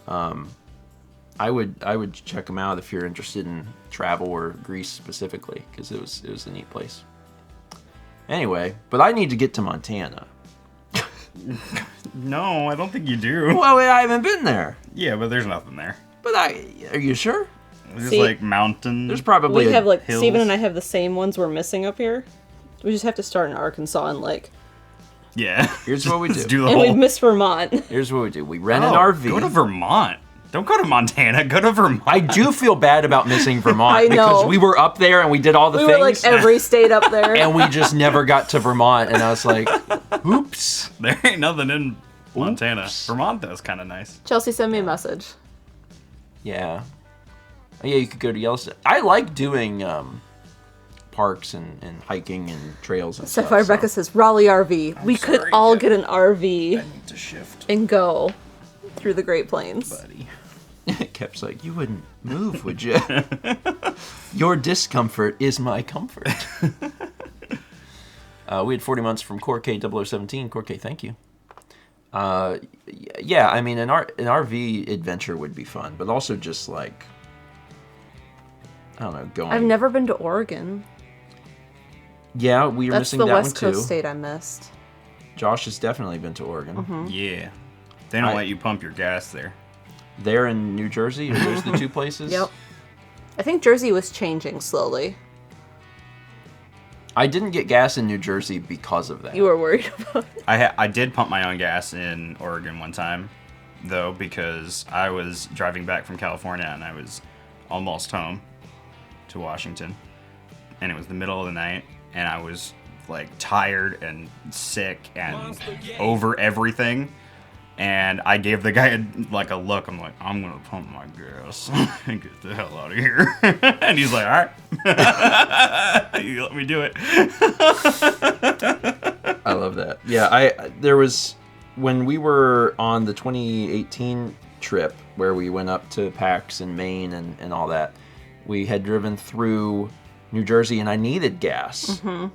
A: I would check them out if you're interested in travel or Greece specifically because it was a neat place. Anyway, but I need to get to Montana.
C: No, I don't think you do.
A: Well, I haven't been there.
C: Yeah, but there's nothing there.
A: But are you sure?
C: There's
B: See,
C: like mountain.
A: There's probably
B: We have like
C: hills.
B: Steven and I have the same ones we're missing up here. We just have to start in Arkansas and like,
C: Yeah.
A: Here's what we
C: Just
A: do.
C: do the
B: and
C: whole.
B: we've missed Vermont.
A: Here's what we do. We rent an
C: Oh,
A: RV.
C: Go to Vermont. Don't go to Montana. Go to Vermont.
A: I do feel bad about missing Vermont
B: I know.
A: because we were up there and we did all the
B: We
A: things
B: were like every state up there.
A: and we just never got to Vermont and I was like, oops.
C: There ain't nothing in Montana.
A: Oops.
C: Vermont though is kind of nice.
B: Chelsea, send me a message.
A: Yeah. Oh, yeah, you could go to Yellowstone. I like doing parks and hiking and trails and
B: Sapphire
A: stuff.
B: Becca says Raleigh RV. We could
C: sorry,
B: all
C: Jeff.
B: get an RV
C: need to shift,
B: and go through the Great Plains.
C: buddy.
A: Kep's like, you wouldn't move, would you? Your discomfort is my comfort. We had 40 months from Cork 0017. Cork, thank you. Yeah, I mean, an RV adventure would be fun, but also just like, I don't know, going.
B: I've never been to Oregon.
A: Yeah, we were
B: That's
A: missing
B: the
A: that
B: West
A: one
B: Coast
A: too.
B: state I missed.
A: Josh has definitely been to Oregon.
C: Yeah. They don't
A: I-
C: let you pump your gas there.
A: There in New Jersey, are those the two places?
B: Yep. I think Jersey was changing slowly.
A: I didn't get gas in New Jersey because of that.
B: You were worried about it.
C: I did pump my own gas in Oregon one time, though, because I was driving back from California and I was almost home to Washington, and it was the middle of the night, and I was like tired and sick and over everything, and I gave the guy a look. I'm like, I'm gonna pump my gas and get the hell out of here. And he's like, all right, you let me do it.
A: I love that. Yeah, there was when we were on the 2018 trip where we went up to PAX and Maine and all that, we had driven through New Jersey and I needed gas. Mm-hmm.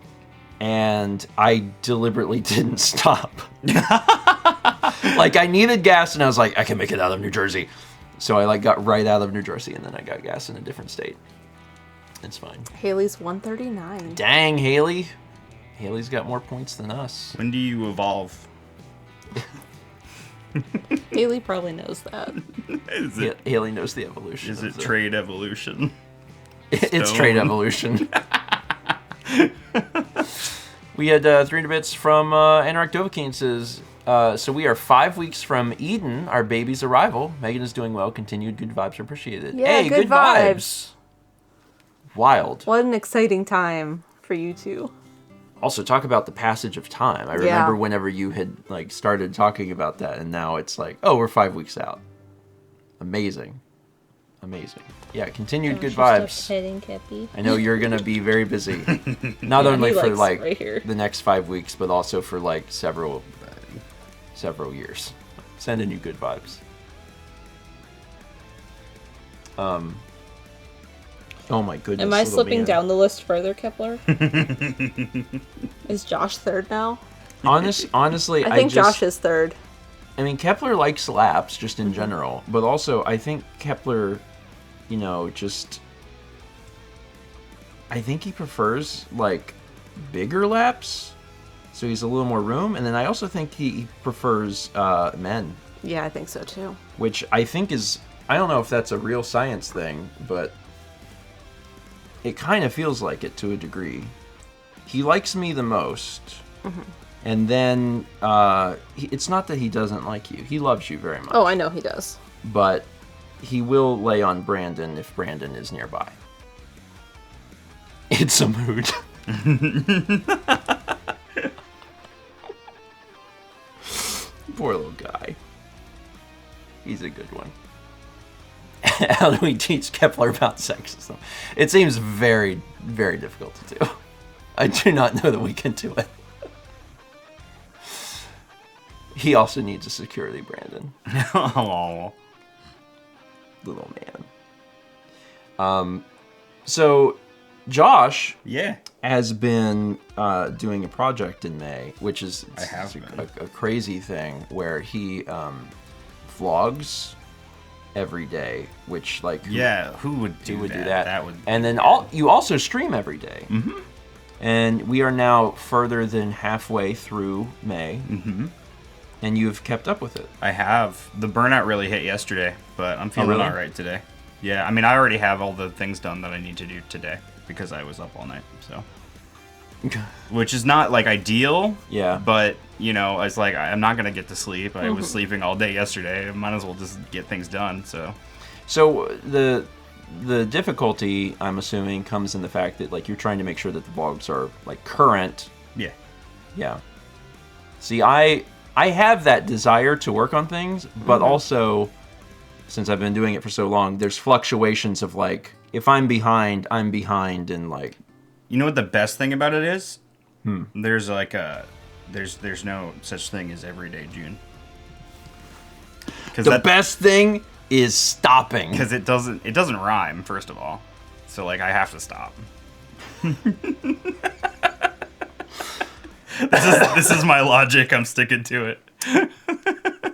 A: And I deliberately didn't stop. Like, I needed gas and I was like, I can make it out of New Jersey. So I got right out of New Jersey and then I got gas in a different state. It's fine.
B: Haley's 139.
A: Dang, Haley. Haley's got more points than us.
C: When do you evolve?
B: Haley probably knows that.
A: Haley knows the evolution.
C: Is it trade evolution?
A: It's trade evolution. We had 300 bits from Anorak Dovahkiin says, so we are 5 weeks from Eden, our baby's arrival. Megan is doing well. Continued good vibes are appreciated.
B: Yeah,
A: hey, good vibes. Wild.
B: What an exciting time for you two.
A: Also, talk about the passage of time. I remember whenever you had started talking about that, and now it's like, oh, we're 5 weeks out. Amazing. Amazing. Yeah, continued good vibes. I know you're going to be very busy. Not only for right the next 5 weeks, but also for several years. Sending you good vibes. Oh my goodness.
B: Am I slipping down the list further, Kepler? Is Josh third now?
A: Honestly,
B: I think Josh is third.
A: I mean, Kepler likes laps just in general, but also I think Kepler, I think he prefers bigger laps, so he's a little more room, and then I also think he prefers men.
B: Yeah, I think so too.
A: Which I think I don't know if that's a real science thing, but it kind of feels like it to a degree. He likes me the most. Mm-hmm. And then, it's not that he doesn't like you. He loves you very much.
B: Oh, I know he does.
A: But he will lay on Brandon if Brandon is nearby. It's a mood. Poor little guy. He's a good one. How do we teach Kepler about sexism? It seems very, very difficult to do. I do not know that we can do it. He also needs a security, Brandon.
C: Oh,
A: little man. So, Josh, has been doing a project in May, which is a crazy thing where he vlogs every day, which
C: who would do that?
A: And then you also stream every day. Mm-hmm. And we are now further than halfway through May. Mm-hmm. And you've kept up with it. I have.
C: The burnout really hit yesterday, but I'm feeling all right today. Yeah, I mean, I already have all the things done that I need to do today because I was up all night, so. Which is not, ideal.
A: Yeah.
C: But, it's I'm not going to get to sleep. I was sleeping all day yesterday. I might as well just get things done, so.
A: So, the difficulty, I'm assuming, comes in the fact that, you're trying to make sure that the vlogs are, current.
C: Yeah.
A: Yeah. See, I have that desire to work on things, but also, since I've been doing it for so long, there's fluctuations of if I'm behind, and
C: You know what the best thing about it is? There's there's no such thing as everyday June.
A: The best thing is stopping.
C: Because it doesn't rhyme, first of all. So I have to stop. This is my logic. I'm sticking to it.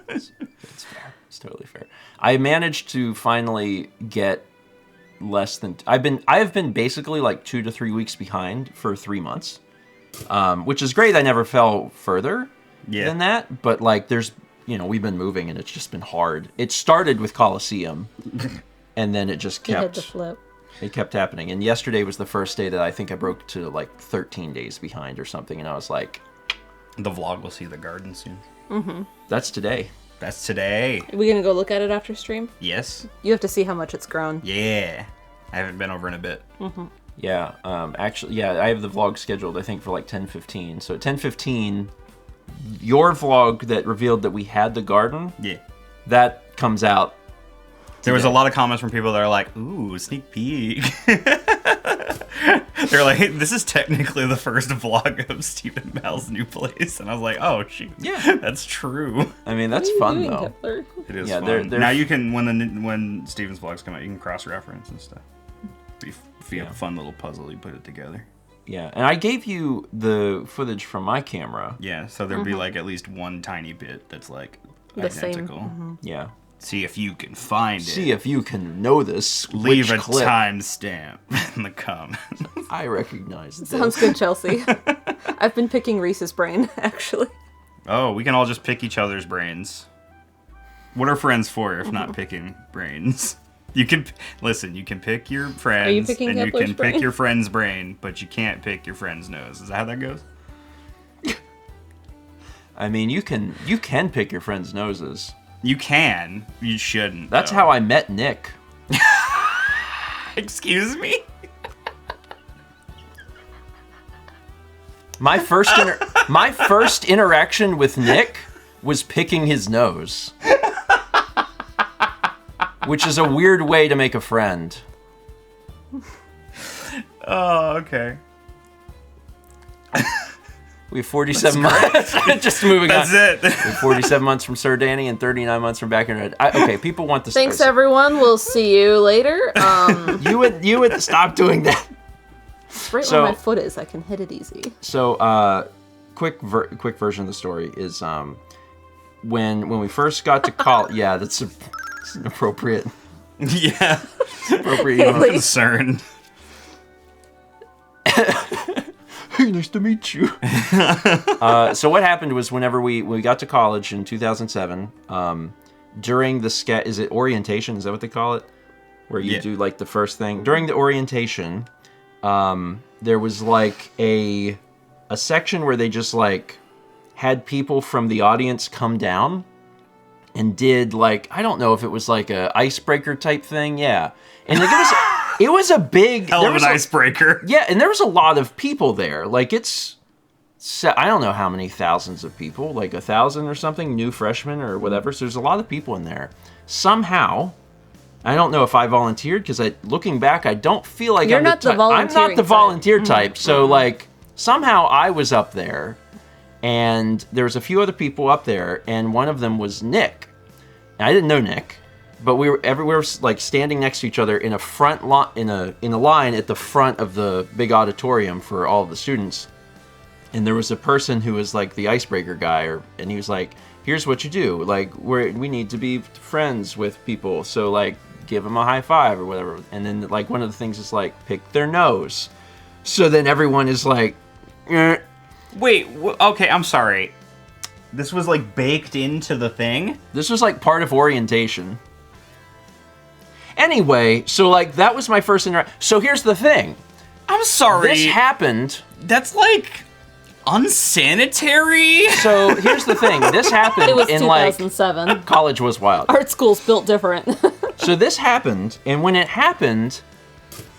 A: It's fair. It's totally fair. I managed to finally get less than. I have been basically 2 to 3 weeks behind for 3 months, which is great. I never fell further than that. But there's we've been moving and it's just been hard. It started with Coliseum, and then it just kept.
B: You had to flip.
A: It kept happening, and yesterday was the first day that I think I broke to 13 days behind or something, and I was like,
C: the vlog will see the garden soon.
B: Mm-hmm.
A: That's today.
C: That's today.
B: Are we gonna go look at it after stream?
C: Yes.
B: You have to see how much it's grown.
C: Yeah. I haven't been over in a bit.
B: Mm-hmm.
A: Yeah. Actually, I have the vlog scheduled, I think, for 10:15. So at 10:15, your vlog that revealed that we had the garden.
C: Yeah.
A: That comes out.
C: There was a lot of comments from people that are like, "Ooh, sneak peek." They're like, this is technically the first vlog of Stephen Val's new place. And I was like, oh, shoot.
A: Yeah.
C: That's true.
A: I mean, that's fun, though.
C: It is
A: Yeah,
C: fun.
A: they're-
C: Now you can, when Stephen's vlogs come out, you can cross-reference and stuff. If you have a fun little puzzle, you put it together.
A: Yeah, and I gave you the footage from my camera.
C: Yeah, so there'd be like at least one tiny bit that's like
B: The same.
C: identical.
A: Yeah.
C: See if you can find it.
A: See if you can know this.
C: Leave a
A: which clip
C: timestamp in the comments.
A: I recognize this.
B: Sounds good, Chelsea. I've been picking Reese's brain, actually.
C: Oh, we can all just pick each other's brains. What are friends for if not picking brains? You can listen. You can pick your friends,
B: picking
C: and you
B: Kepler's
C: can
B: brain?
C: pick your friend's brain, but you can't pick your friend's nose. Is that how that goes?
A: I mean, you can pick your friends' noses.
C: You can. You shouldn't.
A: That's
C: though.
A: how I met Nick.
C: Excuse me.
A: My first interaction with Nick was picking his nose. Which is a weird way to make a friend.
C: Oh, okay.
A: We have 47 months. Just moving on.
C: That's it.
A: We have 47 months from Sir Danny and 39 months from Back in Red. Okay, people want the
B: Thanks,
A: stories.
B: everyone. We'll see you later.
A: You would stop doing that.
B: Right
A: So-
B: where my foot is, I can hit it easy.
A: So, quick version of the story is when we first got to college. Yeah, that's an appropriate.
C: Yeah.
A: Appropriate.
C: I'm concerned.
A: Hey, nice to meet you. So what happened was whenever we got to college in 2007, during the is it orientation? Is that what they call it? Where you
C: Yeah.
A: do like the first thing during the orientation. There was like a section where they just like had people from the audience come down and did like, I don't know if it was like a icebreaker type thing. Yeah. And like it was a big
C: Hell of an icebreaker.
A: yeah, and there was a lot of people there. Like I don't know how many thousands of people, like 1,000 or something, new freshmen or whatever. So there's a lot of people in there. Somehow, I don't know if I volunteered because looking back, I don't feel like
B: You're
A: I'm
B: not the
A: I'm not
B: volunteering
A: the
B: type.
A: volunteer type. So like somehow I was up there, and there was a few other people up there, and one of them was Nick. And I didn't know Nick. But we were like standing next to each other in a in a line at the front of the big auditorium for all of the students. And there was a person who was like the icebreaker guy, and he was like, "Here's what you do. Like we need to be friends with people, so like give them a high five or whatever." And then like one of the things is like pick their nose. So then everyone is like, eh.
C: Wait. Okay, I'm sorry. This was like baked into the thing.
A: This was like part of orientation. Anyway, so like that was my first interaction. So here's the thing.
C: I'm sorry.
A: This happened.
C: That's like unsanitary.
A: So here's the thing. This happened
B: It was
A: in like
B: 2007.
A: college was wild.
B: Art school's built different.
A: So this happened, and when it happened,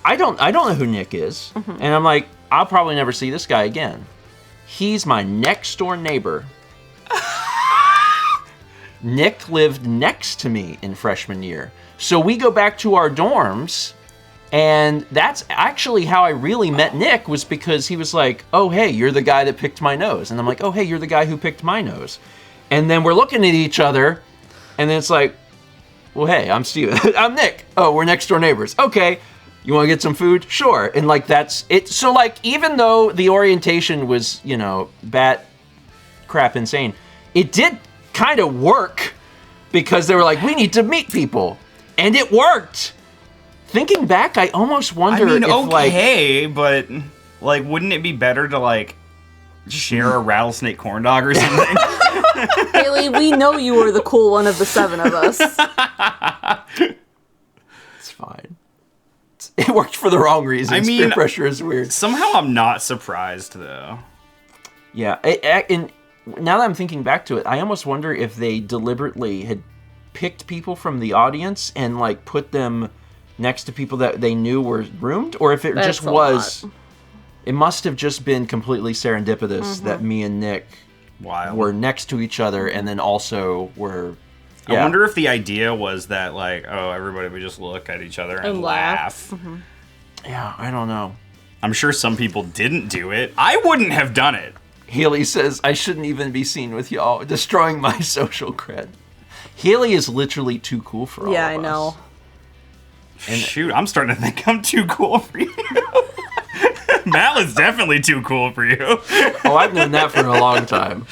A: I don't know who Nick is, and I'm like, I'll probably never see this guy again. He's my next door neighbor. Nick lived next to me in freshman year. So we go back to our dorms, and that's actually how I really met Nick, was because he was like, "Oh, hey, you're the guy that picked my nose." And I'm like, "Oh, hey, you're the guy who picked my nose." And then we're looking at each other, and then it's like, "Well, hey, I'm Steven." "I'm Nick." "Oh, we're next door neighbors." "Okay, you want to get some food?" "Sure." And like that's it. So like even though the orientation was, bat crap insane, it did kind of work because they were like, "We need to meet people." And it worked. Thinking back, I almost wonder if
C: okay, but like, wouldn't it be better to like share a rattlesnake corn dog or something?
B: Haley, we know you were the cool one of the 7 of us.
A: it's fine. It worked for the wrong reasons.
C: I mean,
A: peer pressure is weird.
C: Somehow I'm not surprised though.
A: Yeah, and now that I'm thinking back to it, I almost wonder if they deliberately had picked people from the audience and like put them next to people that they knew were roomed, or if it
B: That's
A: just
B: a
A: was.
B: lot.
A: It must have just been completely serendipitous that me and Nick
C: Wild.
A: were next to each other, and then also were.
C: I wonder if the idea was that like, oh, everybody would just look at each other and
B: And laugh.
C: laugh.
A: Yeah, I don't know.
C: I'm sure some people didn't do it. I wouldn't have done it.
A: Haley says, I shouldn't even be seen with y'all, destroying my social cred. Haley is literally too cool for all of us.
B: Yeah, I know.
A: And
C: shoot, I'm starting to think I'm too cool for you. Mal is definitely too cool for you.
A: Oh, I've known that for a long time.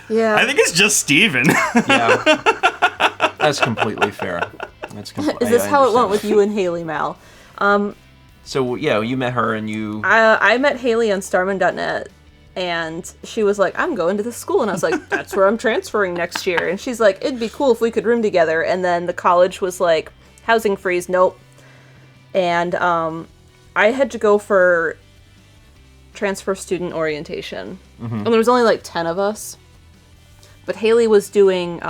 B: Yeah.
C: I think it's just Steven.
A: Yeah. That's completely fair. That's
B: Is this how it went with you and Haley, Mal?
A: So, yeah, you met her and you...
B: I met Haley on Starman.net, and she was like, I'm going to this school. And I was like, that's where I'm transferring next year. And she's like, it'd be cool if we could room together. And then the college was like, housing freeze, nope. And I had to go for transfer student orientation. And there was only like 10 of us. But Haley was doing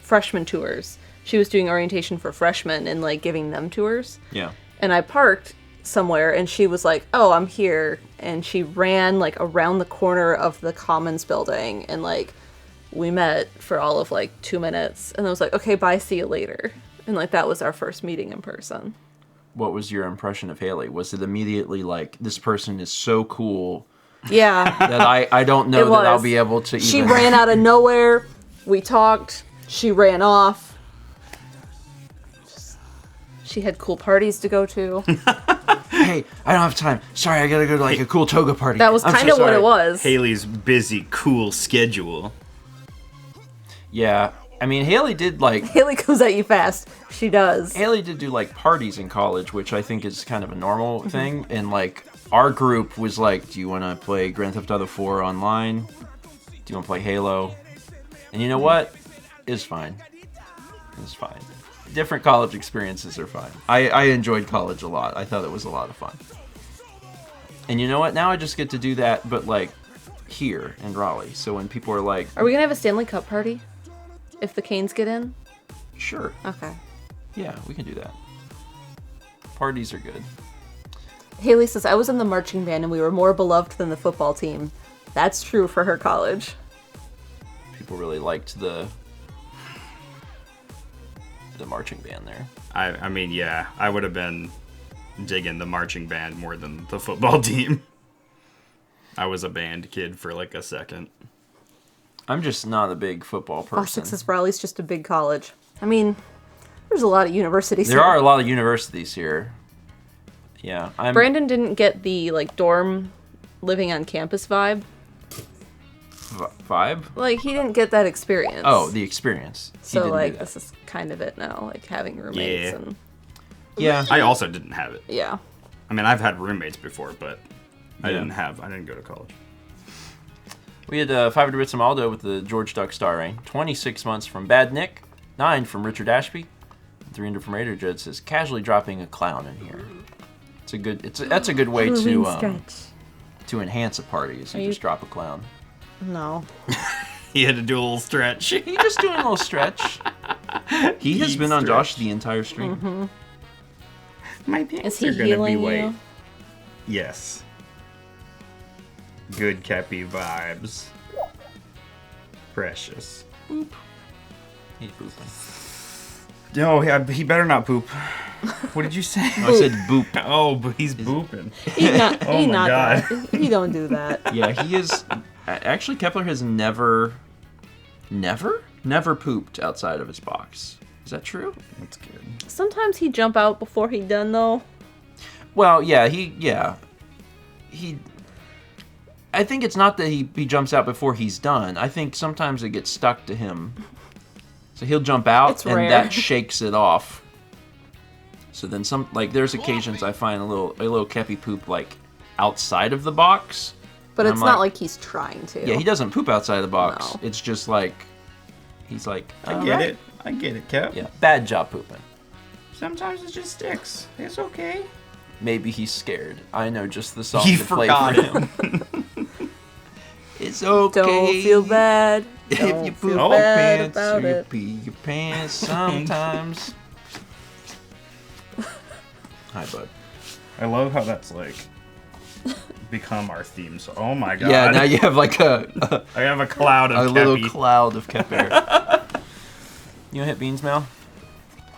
B: freshman tours. She was doing orientation for freshmen and like giving them tours.
A: Yeah.
B: And I parked somewhere and she was like, oh, I'm here. And she ran like around the corner of the Commons building and like we met for all of like 2 minutes. And I was like, okay, bye, see you later. And like that was our first meeting in person.
A: What was your impression of Haley? Was it immediately like, this person is so cool
B: Yeah.
A: that I don't know that I'll be able to even...
B: She ran out of nowhere. We talked. She ran off. She had cool parties to go to.
A: Hey, I don't have time. Sorry, I gotta go to like a cool toga party.
B: That was kind of what it was.
C: Haley's busy, cool schedule.
A: Yeah. I mean, Haley did like...
B: Haley comes at you fast. She does.
A: Haley did do like parties in college, which I think is kind of a normal thing. And like our group was like, do you want to play Grand Theft Auto 4 online? Do you want to play Halo? And you know what? It's fine. It's fine. Different college experiences are fine. I enjoyed college a lot. I thought it was a lot of fun. And you know what? Now I just get to do that, but like here in Raleigh. So when people are like...
B: Are we going to have a Stanley Cup party? If the Canes get in?
A: Sure.
B: Okay.
A: Yeah, we can do that. Parties are good.
B: Haley says, I was in the marching band and we were more beloved than the football team. That's true for her college.
A: People really liked the marching band there.
C: I mean, yeah, I would have been digging the marching band more than the football team. I was a band kid for like a second.
A: I'm just not a big football person.
B: Boston says Raleigh's just a big college. I mean, there's a lot of universities
A: There
B: here.
A: are a lot of universities here. Yeah,
B: Brandon didn't get the like dorm living on campus vibe.
A: Vibe?
B: Like he didn't get that experience.
A: Oh, the experience. He
B: So
A: didn't do
B: like
A: that.
B: this is kind of it now, like having roommates
C: Yeah.
B: and
A: Yeah.
C: I also didn't have it.
B: yeah.
C: I mean, I've had roommates before, but I
A: Yeah.
C: didn't go to college.
A: We had 500 bits of Aldo with the George Duck star rating. 26 months from Bad Nick. 9 from Richard Ashby. 300 from Raider Jed says casually dropping a clown in here. It's a good. That's a good way to enhance a party. Is you just drop a clown.
B: No.
C: He had to do a little stretch.
A: He just doing a little stretch. He has been on Josh the entire stream.
B: Mm-hmm.
C: My pants
B: Is he
C: are gonna be
B: healing
C: white.
B: you?
C: Yes. Good Cappy vibes. Precious.
A: He's pooping.
C: No, he better not poop. What did you say?
A: I said boop.
C: Oh, but he's booping.
B: He not.
C: Oh
B: he
C: my
B: not
C: God.
B: that. He don't do that.
A: Yeah, he is. Actually, Kepler has never pooped outside of his box. Is that true?
C: That's good.
B: Sometimes he jump out before he done though.
A: Well, yeah, I think it's not that he jumps out before he's done. I think sometimes it gets stuck to him. So he'll jump out
B: It's
A: and
B: rare.
A: that shakes it off. So then there's occasions I find a little Kepi poop like outside of the box.
B: But
A: And
B: it's
A: I'm
B: not
A: like-
B: like he's trying to.
A: Yeah, he doesn't poop outside of the box.
B: No.
A: It's just like he's like,
C: I get it. I get it, Cap.
A: Yeah, bad job pooping.
C: Sometimes it just sticks. It's okay.
A: Maybe he's scared. I know just the song
C: He
A: to play
C: forgot
A: for him. It's okay.
B: Don't feel bad.
A: If
B: Don't
A: you
B: feel
A: poop your
B: bad
A: pants
B: about
A: or you
B: it.
A: pee your pants sometimes. Hi, bud.
C: I love how that's like become our theme. So, oh my god.
A: Yeah, now you have like a
C: I have a cloud of
A: little
C: Kepi.
A: cloud of Kep air. You want to hit beans, Mal?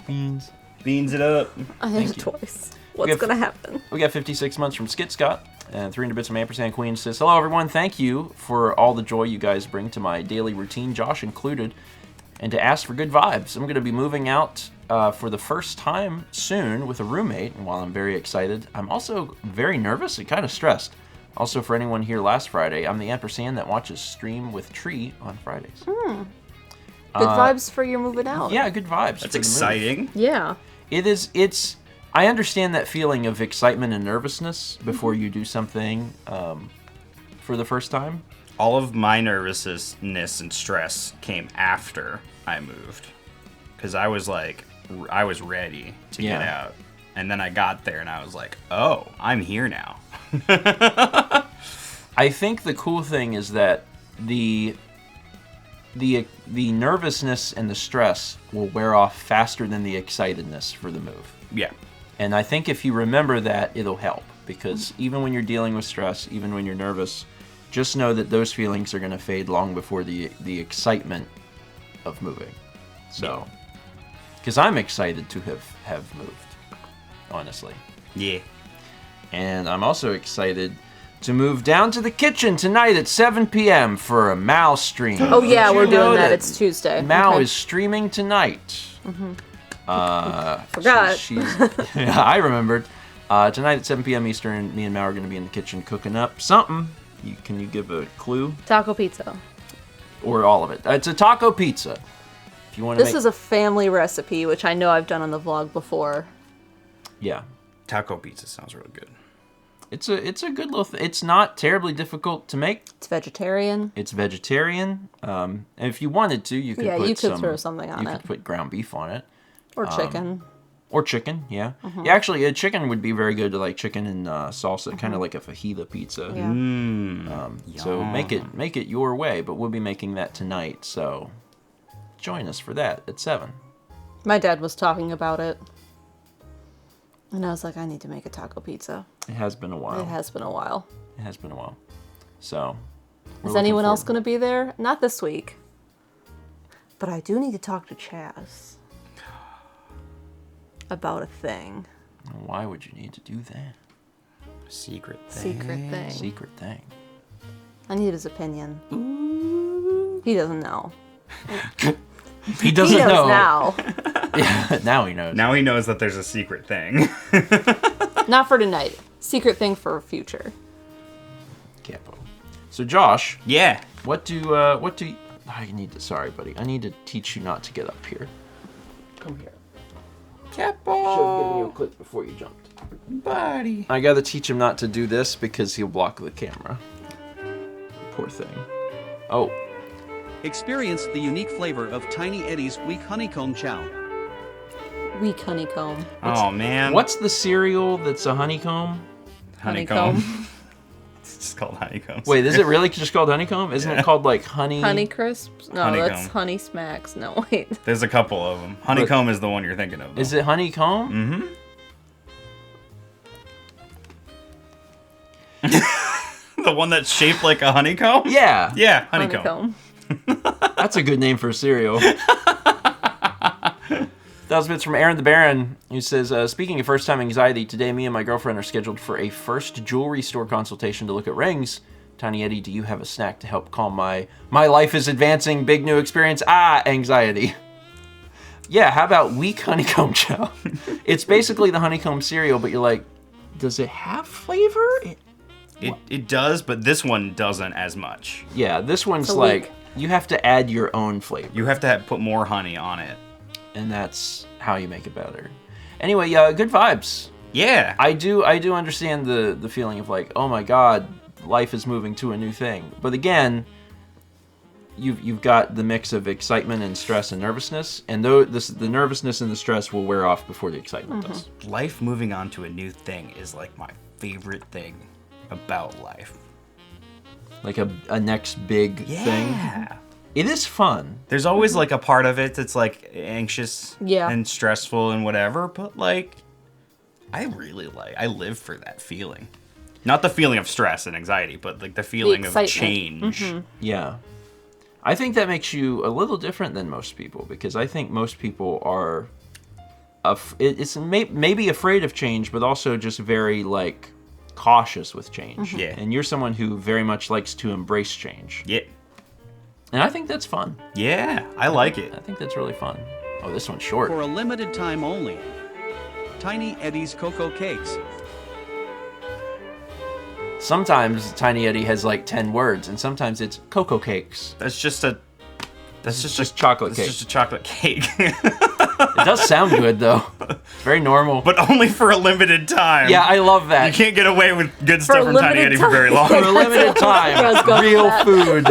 A: Beans.
C: Beans it up.
B: I
A: Thank
B: hit
A: you.
B: twice. What's
A: have-
B: gonna happen?
A: We got 56 months from Skit Scott. And 300 Bits of Ampersand Queen says, hello, everyone. Thank you for all the joy you guys bring to my daily routine, Josh included, and to ask for good vibes. I'm going to be moving out for the first time soon with a roommate, and while I'm very excited, I'm also very nervous and kind of stressed. Also, for anyone here last Friday, I'm the ampersand that watches Stream with Tree on Fridays.
B: Good vibes for your moving out.
A: Yeah, good vibes.
C: That's exciting.
B: Yeah.
A: I understand that feeling of excitement and nervousness before you do something for the first time.
C: All of my nervousness and stress came after I moved. Because I was ready to get out. And then I got there and I was like, oh, I'm here now.
A: I think the cool thing is that the nervousness and the stress will wear off faster than the excitedness for the move.
C: Yeah.
A: And I think if you remember that, it'll help. Because even when you're dealing with stress, even when you're nervous, just know that those feelings are going to fade long before the excitement of moving. So, because I'm excited to have moved, honestly.
C: Yeah.
A: And I'm also excited to move down to the kitchen tonight at 7 p.m. for a Mal stream.
B: Oh yeah,
A: Did you
B: we're
A: know
B: doing that. It's Tuesday.
A: Mal
B: Okay.
A: is streaming tonight.
B: Forgot.
A: Yeah, I remembered. Tonight at 7 p.m. Eastern, me and Mal are going to be in the kitchen cooking up something. Can you give a clue?
B: Taco pizza.
A: Or all of it. It's a taco pizza. If you want to
B: This is a family recipe, which I know I've done on the vlog before.
A: Yeah.
C: Taco pizza sounds really good.
A: It's a good little it's not terribly difficult to make.
B: It's vegetarian.
A: It's vegetarian. And if you wanted to, you could
B: throw something on
A: You
B: it.
A: could put ground beef on it.
B: Or chicken.
A: Or chicken, yeah. Yeah, actually, a chicken would be very good to like chicken and salsa, kind of like a fajita pizza.
B: Yeah.
A: So make it your way, but we'll be making that tonight. So join us for that at 7.
B: My dad was talking about it. And I was like, I need to make a taco pizza.
A: It has been a while.
B: It has been a while.
A: It has been a while. So
B: Is anyone else going to be there? Not this week. But I do need to talk to Chaz about a thing.
A: Why would you need to do that?
C: Secret thing.
A: Secret thing.
B: I need his opinion. He doesn't know.
A: He doesn't
B: He knows
A: know.
B: now.
A: Yeah, now he knows.
C: Now he knows that there's a secret thing.
B: Not for tonight. Secret thing for future.
A: Capo. So Josh,
C: Yeah.
A: what do I need to? Sorry, buddy. I need to teach you not to get up here. Come here.
C: Capo.
A: Should have given you a clip before you jumped.
C: Buddy.
A: I gotta teach him not to do this because he'll block the camera. Poor thing. Oh,
D: Experience the unique flavor of Tiny Eddie's Weak Honeycomb Chow.
B: Weak honeycomb.
C: Oh, man.
A: what's the cereal that's a honeycomb?
C: honeycomb? It's just called honeycomb.
A: Wait, is it really just called honeycomb? Isn't it called like honey?
B: Honey crisps? No,
C: Honeycomb.
B: that's honey smacks. No, wait.
C: There's a couple of them. Honeycomb is the one you're thinking of. Though.
A: Is it honeycomb?
C: Mm-hmm. The one that's shaped like a honeycomb?
A: Yeah.
C: Yeah, honeycomb.
A: That's a good name for a cereal. That was bits from Aaron the Baron, who says, speaking of first-time anxiety, today me and my girlfriend are scheduled for a first jewelry store consultation to look at rings. Tiny Eddie, do you have a snack to help calm my life is advancing, big new experience, anxiety? Yeah, how about weak honeycomb chow? It's basically the honeycomb cereal, but you're like, does it have flavor?
C: It does, but this one doesn't as much.
A: Yeah, this one's
B: So
A: like,
B: weak.
A: you have to add your own flavor.
C: You have to put more honey on it.
A: And that's how you make it better. Anyway, good vibes.
C: Yeah.
A: I do understand the feeling of like, oh my god, life is moving to a new thing. But again, you've got the mix of excitement and stress and nervousness, and the nervousness and the stress will wear off before the excitement does.
C: Life moving on to a new thing is like my favorite thing about life.
A: Like a next big thing.
C: Yeah.
A: It is fun.
C: There's always like a part of it that's like anxious
B: Yeah.
C: and stressful and whatever, but like I live for that feeling. Not the feeling of stress and anxiety, but like the feeling of
B: excitement.
C: change.
A: Yeah. I think that makes you a little different than most people, because I think most people are maybe afraid of change, but also just very like cautious with change.
C: Yeah.
A: And you're someone who very much likes to embrace change.
C: Yeah.
A: And I think that's fun.
C: Yeah, I like it.
A: I think that's really fun. Oh, this one's short.
D: For a limited time only. Tiny Eddie's Cocoa Cakes.
A: Sometimes Tiny Eddie has like 10 words, and sometimes it's cocoa cakes.
C: That's just
A: chocolate cake.
C: It's just a chocolate cake.
A: It does sound good, though. It's very normal.
C: But only for a limited time.
A: Yeah, I love that.
C: You can't get away with good
B: For
C: stuff
B: a
C: from Tiny
B: limited
C: Eddie for very long.
A: For a limited
B: I was
A: time.
B: going
A: Real
B: for
A: food.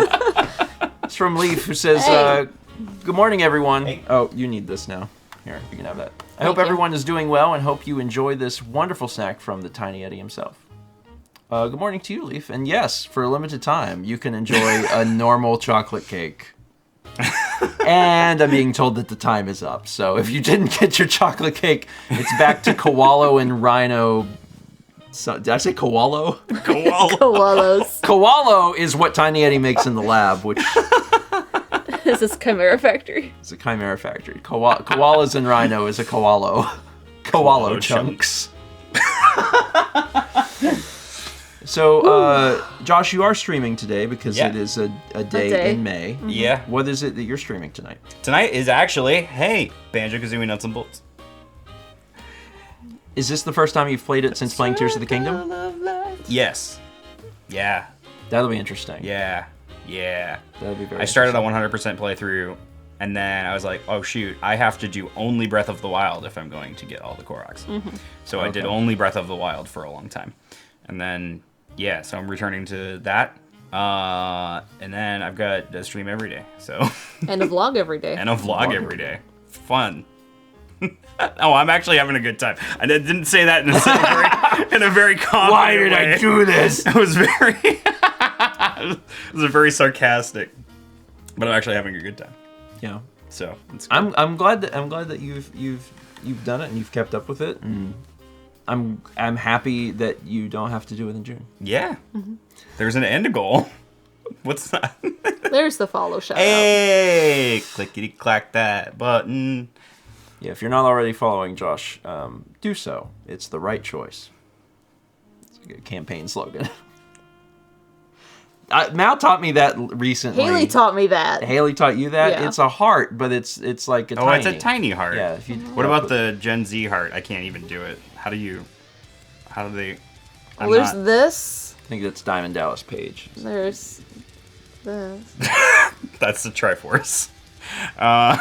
A: It's from Leaf, who says,
B: Hey.
A: good morning, everyone.
C: Hey.
A: Oh, you need this now. Here, you can have that. I hope
B: you.
A: everyone is doing well and hope you enjoy this wonderful snack from the Tiny Eddie himself. Good morning to you, Leaf. And yes, for a limited time, you can enjoy a normal chocolate cake. And I'm being told that the time is up. So if you didn't get your chocolate cake, it's back to Koalo and Rhino. So, did I say Koalo?
B: Koalas.
A: Koalo is what Tiny Eddie makes in the lab, which
B: This is Chimera Factory.
A: is a chimera factory. Koalas and Rhino is a koalo. Koalo chunks. So, Josh, you are streaming today because
C: Yeah.
A: it is a day
B: day.
A: in May.
C: Yeah.
A: What is it that you're streaming tonight?
C: Tonight is actually, hey, Banjo-Kazooie Nuts and Bolts.
A: Is this the first time you've played it since playing Tears of the Kingdom?
C: Yes. Yeah.
A: That'll be interesting.
C: Yeah.
A: That'll be very
C: I started a 100% playthrough, and then I was like, oh shoot, I have to do only Breath of the Wild if I'm going to get all the Koroks. So I did
A: Okay.
C: only Breath of the Wild for a long time. And then, yeah, so I'm returning to that. And then I've got a stream every day, so.
B: And a vlog every day.
C: And a vlog every day. Fun. Oh, I'm actually having a good time. I didn't say that in a very confident
A: Why did
C: way.
A: I do this?
C: It was very, it was a very sarcastic, but I'm actually having a good time.
A: Yeah.
C: So it's good.
A: I'm glad that you've done it and you've kept up with it, and I'm happy that you don't have to do it in June.
C: Yeah. There's an end goal. What's that?
B: There's the follow shout out.
C: Hey, clickety clack that button.
A: Yeah, if you're not already following Josh, do so. It's the right choice. It's a good campaign slogan. Mal taught me that recently.
B: Haley taught me that.
A: Haley taught you that?
B: Yeah.
A: It's a heart, but it's like a
C: Oh,
A: tiny.
C: it's a tiny heart.
A: Yeah. If you,
C: What about the Gen Z heart? I can't even do it. How do they? I'm
B: Well, there's
C: not-
B: this.
A: I think that's Diamond Dallas Page.
B: There's this.
C: That's the Triforce.
B: I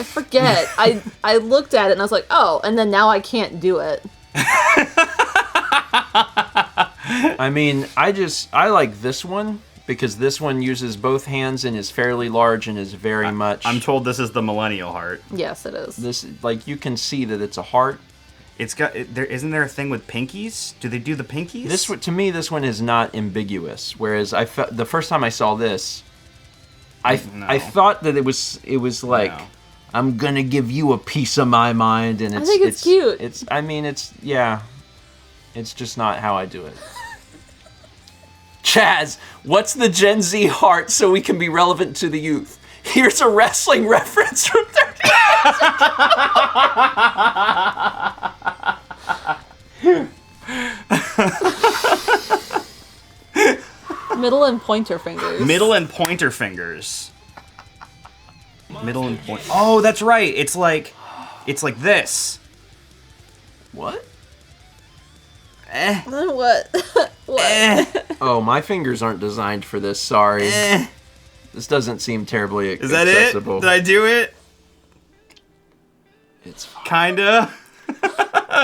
B: forget. I looked at it and I was like, oh, and then now I can't do it.
A: I mean, I like this one because this one uses both hands and is fairly large and is very much.
C: I'm told this is the Millennial heart.
B: Yes, it is.
A: This, like, you can see that it's a heart.
C: It's got. Isn't there a thing with pinkies? Do they do the pinkies?
A: This one, to me, this one is not ambiguous. Whereas I felt the first time I saw this, I thought that it was like,
C: No.
A: I'm gonna give you a piece of my mind, and
B: I think it's cute.
A: It's just not how I do it. Chaz, what's the Gen Z heart so we can be relevant to the youth? Here's a wrestling reference from 30
B: Middle and pointer fingers.
C: Middle and pointer fingers. Middle and point. Oh, that's right. It's like this.
A: What?
B: What? What?
A: Oh, my fingers aren't designed for this. Sorry. This doesn't seem terribly
C: Is that
A: accessible.
C: it? Did I do it?
A: It's fine.
C: Kinda.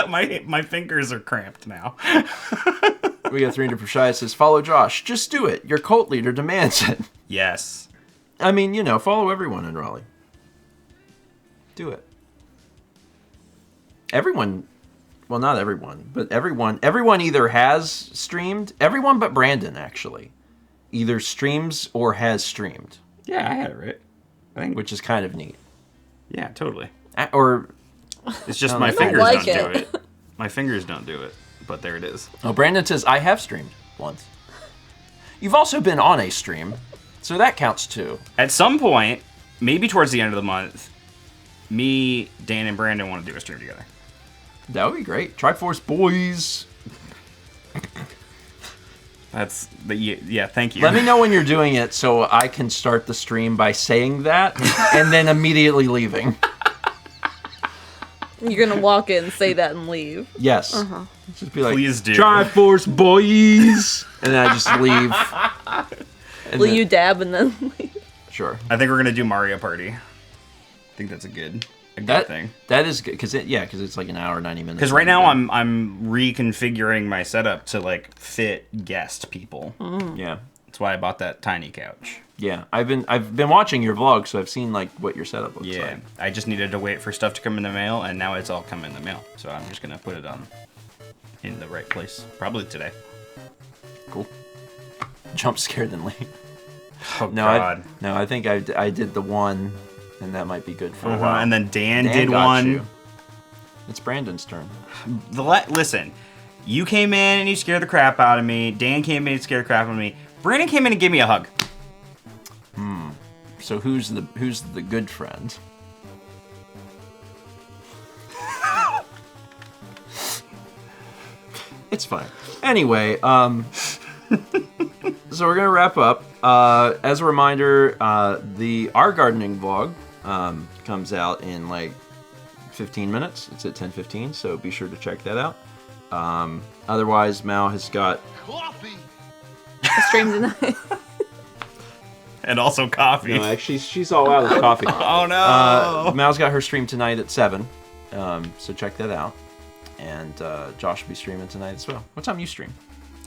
C: my fingers are cramped now.
A: We got 300 for Shy. It says, follow Josh. Just do it. Your cult leader demands it.
C: Yes.
A: I mean, follow everyone in Raleigh. Do it. Everyone, well, not everyone, but everyone either has streamed, everyone but Brandon, actually, either streams or has streamed,
C: Yeah, I had it right. I think.
A: which is kind of neat.
C: Yeah, totally.
A: Or,
C: It's just
A: I
C: my
A: don't
C: fingers
B: like
C: don't do
B: it.
C: it. My fingers don't do it. But there it is.
A: oh, Brandon says, I have streamed once. You've also been on a stream, so that counts too.
C: At some point, maybe towards the end of the month, me, Dan, and Brandon want to do a stream together.
A: That would be great. Triforce boys.
C: That's yeah. Thank you.
A: Let me know when you're doing it so I can start the stream by saying that and then immediately leaving.
B: You're gonna walk in, say that, and leave.
A: Yes. Just be like,
C: Please do.
A: Triforce boys, and then I just leave. And
B: Will
A: then-
B: you dab and then leave?
A: Sure.
C: I think we're gonna do Mario Party. I think that's a good thing.
A: That is good because it's like an hour 90 minutes.
C: Because right now I'm reconfiguring my setup to like fit guest people.
A: Yeah.
C: That's why I bought that tiny couch.
A: Yeah, I've been watching your vlog, so I've seen like what your setup looks
C: Yeah,
A: like.
C: I just needed to wait for stuff to come in the mail, and now it's all come in the mail. So I'm just gonna put it in the right place, probably today.
A: Cool. Jump scared then leave.
C: Oh
A: No,
C: God.
A: I think I did the one, and that might be good for a while.
C: And then Dan
A: Dan
C: did
A: got
C: one.
A: you. It's Brandon's turn.
C: Listen, you came in and you scared the crap out of me. Dan came in and scared the crap out of me. Brandon came in and gave me a hug.
A: So who's the good friend? It's fine. Anyway, so we're gonna wrap up. As a reminder, our gardening vlog comes out in like 15 minutes. It's at 10:15, so be sure to check that out. Otherwise, Mal has got
B: A stream tonight.
C: And also coffee.
A: no. Actually, she's all out of coffee.
C: Oh no!
A: Mal's got her stream tonight at 7, so check that out. And Josh will be streaming tonight as well. What time do you stream?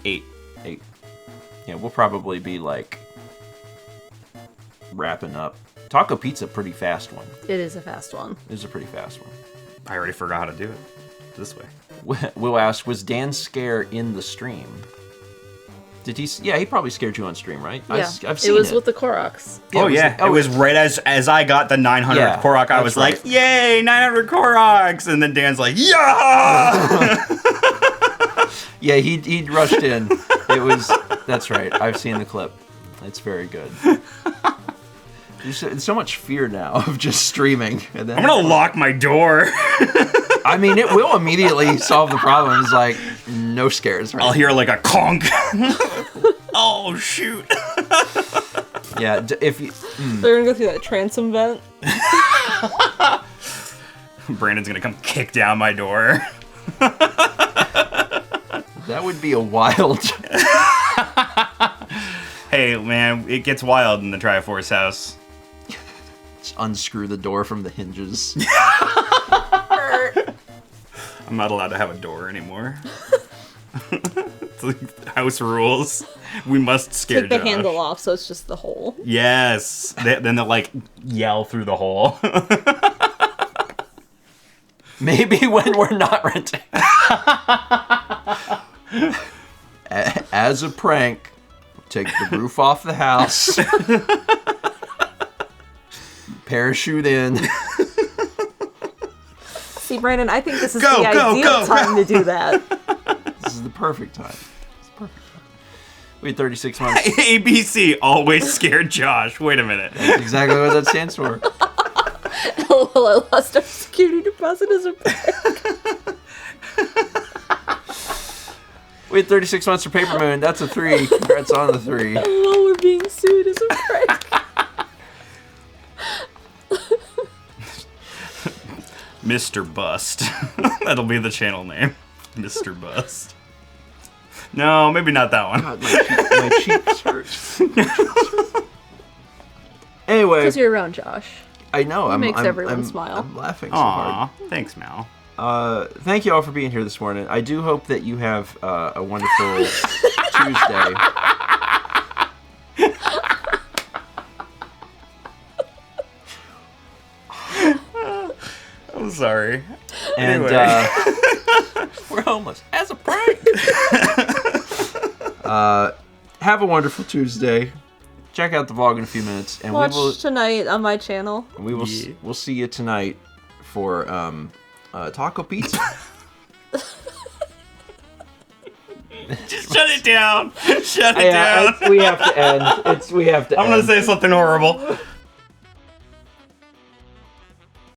C: 8.
A: 8. Yeah, we'll probably be like wrapping up. Taco Pizza, pretty fast one.
B: It is a fast one.
A: It is a pretty fast one.
C: I already forgot how to do it. This way.
A: We'll ask, was Dan scare in the stream? Did he? Yeah, he probably scared you on stream, right?
B: Yeah,
A: I've seen
B: it was with the Koroks.
A: Yeah,
C: Oh
A: it was
C: yeah,
A: the-
C: it was right as I got the 900th
A: Yeah,
C: Korok. I
A: that's
C: was
A: right.
C: like, "Yay, 900 Koroks!" And then Dan's like, "Yeah!"
A: Yeah, he rushed in. It was. That's right. I've seen the clip. It's very good. There's so much fear now of just streaming. And then,
C: I'm gonna lock my door.
A: I mean, it will immediately solve the problem. It's like no scares. Right?
C: I'll hear like a conk. Oh shoot!
A: Yeah, if you,
B: They're gonna go through that transom vent.
C: Brandon's gonna come kick down my door.
A: that would be a wild.
C: Hey man, it gets wild in the Triforce house.
A: Just unscrew the door from the hinges.
C: I'm not allowed to have a door anymore. It's like house rules. We must scare
B: Take the
C: Josh.
B: handle off, so it's just the hole.
C: Yes. Then they'll like yell through the hole.
A: Maybe when we're not renting. As a prank, take the roof off the house. Parachute in.
B: See, Brandon, I think this is
C: Go,
B: the
C: go,
B: ideal
C: go,
B: time to do that.
A: This is the perfect time. It's the perfect time. We had 36 months.
C: ABC always scared Josh. Wait a minute.
A: That's exactly what that stands for.
B: LOL, I lost our security deposit as a prank.
A: We had 36 months for Paper Moon. That's a 3. Congrats on the 3.
B: LOL, we're being sued as a prank.
C: Mr. Bust. That'll be the channel name. Mr. Bust. No, maybe not that one.
A: God, my cheeks hurt. Anyway,
B: Because you're around Josh.
A: I know.
B: makes everyone smile.
A: I'm laughing so hard.
C: Aw, thanks, Mal.
A: Thank you all for being here this morning. I do hope that you have a wonderful Tuesday.
C: I'm sorry.
A: And
C: Anyway.
A: we're homeless as a prank. Have a wonderful Tuesday. Check out the vlog in a few minutes, and
B: Watch
A: we will
B: tonight on my channel.
A: we'll see you tonight for taco pizza.
C: Shut it down. Shut it down.
A: we have to end. We have to.
C: I'm gonna say something horrible.